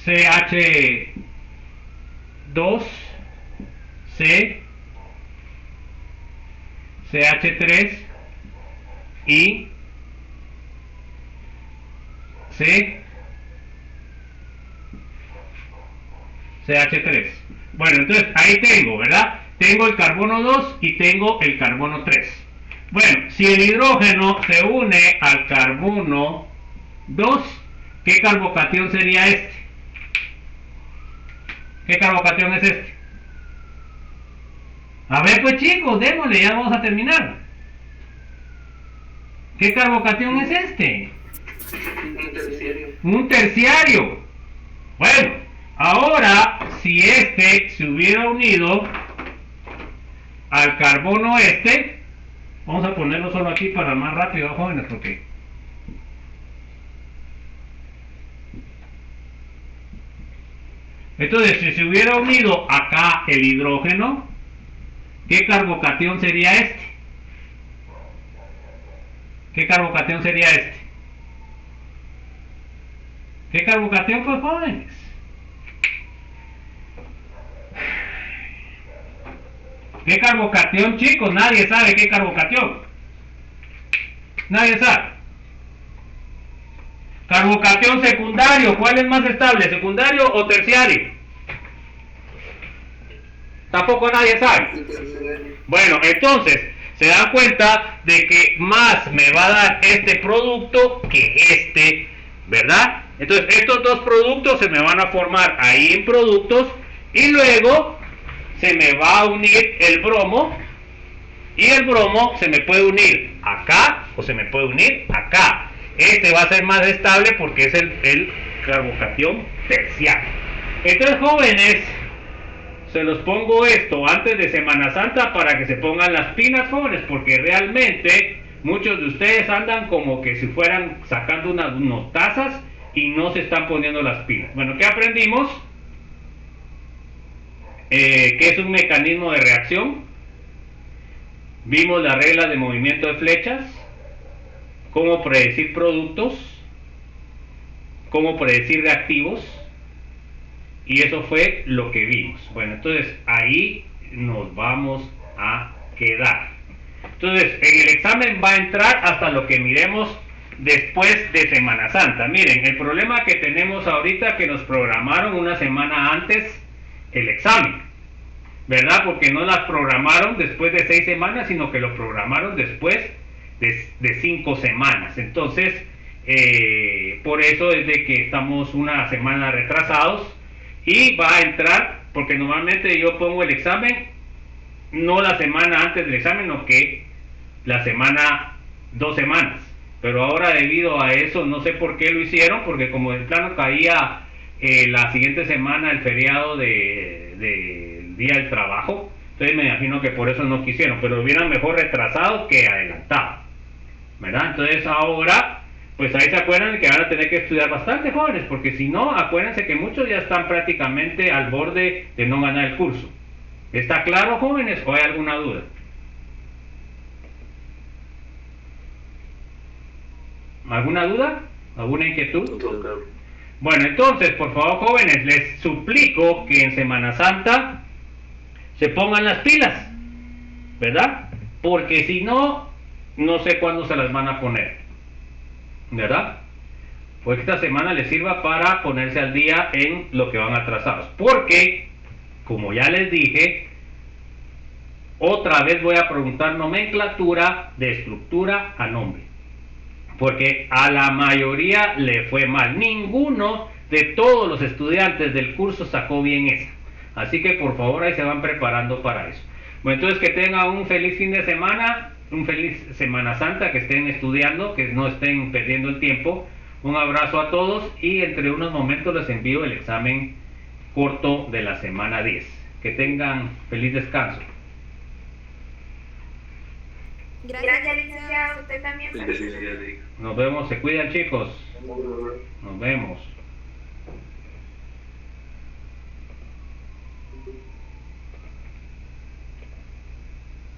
CH2, C, CH3 y C, CH3. Bueno, entonces ahí tengo, ¿verdad? Tengo el carbono 2 y tengo el carbono 3. Bueno, si el hidrógeno se une al carbono 2, ¿qué carbocatión sería este? ¿Qué carbocatión es este? A ver pues chicos, démosle, ya vamos a terminar. ¿Qué carbocatión es este? Un terciario. Un terciario. Bueno, ahora si este se hubiera unido al carbono este, vamos a ponerlo solo aquí para más rápido, jóvenes, porque entonces si se hubiera unido acá el hidrógeno, ¿qué carbocatión sería este? ¿Qué carbocatión sería este? ¿Qué carbocatión, pues, jóvenes? ¿Qué carbocatión, chicos? Nadie sabe qué carbocatión. Nadie sabe. Carbocatión secundario, ¿cuál es más estable? ¿Secundario o terciario? Tampoco nadie sabe. Bueno, entonces, se dan cuenta de que más me va a dar este producto que este, ¿verdad? Entonces, estos dos productos se me van a formar ahí en productos y luego se me va a unir el bromo y el bromo se me puede unir acá o se me puede unir acá. Este va a ser más estable porque es el carbocatión terciario. Entonces, jóvenes, se los pongo esto antes de Semana Santa para que se pongan las pilas, jóvenes, porque realmente muchos de ustedes andan como que si fueran sacando unas notazas y no se están poniendo las pilas. Bueno, ¿qué aprendimos? ¿Qué es un mecanismo de reacción? Vimos las reglas de movimiento de flechas, cómo predecir productos, cómo predecir reactivos, y eso fue lo que vimos. Bueno, entonces ahí nos vamos a quedar. Entonces, en el examen va a entrar hasta lo que miremos después de Semana Santa. Miren, el problema que tenemos ahorita que nos programaron una semana antes el examen, ¿verdad? Porque no las programaron después de 6 semanas, sino que lo programaron después de 5 semanas. Entonces, por eso es de que estamos una semana retrasados y va a entrar, porque normalmente yo pongo el examen no la semana antes del examen, sino que la semana 2 semanas. Pero ahora debido a eso, no sé por qué lo hicieron, porque como de plano caía la siguiente semana el feriado del Día del Trabajo, entonces me imagino que por eso no quisieron, pero lo hubieran mejor retrasado que adelantado, ¿verdad? Entonces ahora, pues ahí se acuerdan que van a tener que estudiar bastante, jóvenes, porque si no, acuérdense que muchos ya están prácticamente al borde de no ganar el curso, ¿Está claro, jóvenes, o hay alguna duda? ¿Alguna duda? ¿Alguna inquietud? Bueno, entonces, por favor, jóvenes, les suplico que en Semana Santa se pongan las pilas, ¿verdad? Porque si no, no sé cuándo se las van a poner, ¿verdad? Pues esta semana les sirva para ponerse al día en lo que van atrasados. Porque, como ya les dije, otra vez voy a preguntar nomenclatura de estructura a nombre. Porque a la mayoría le fue mal. Ninguno de todos los estudiantes del curso sacó bien esa. Así que por favor ahí se van preparando para eso. Bueno, entonces que tengan un feliz fin de semana, un feliz Semana Santa, que estén estudiando, que no estén perdiendo el tiempo. Un abrazo a todos y entre unos momentos les envío el examen corto de la semana 10. Que tengan feliz descanso. Gracias, licenciado. Usted también. Felicidades. Nos vemos, se cuidan, chicos. Nos vemos.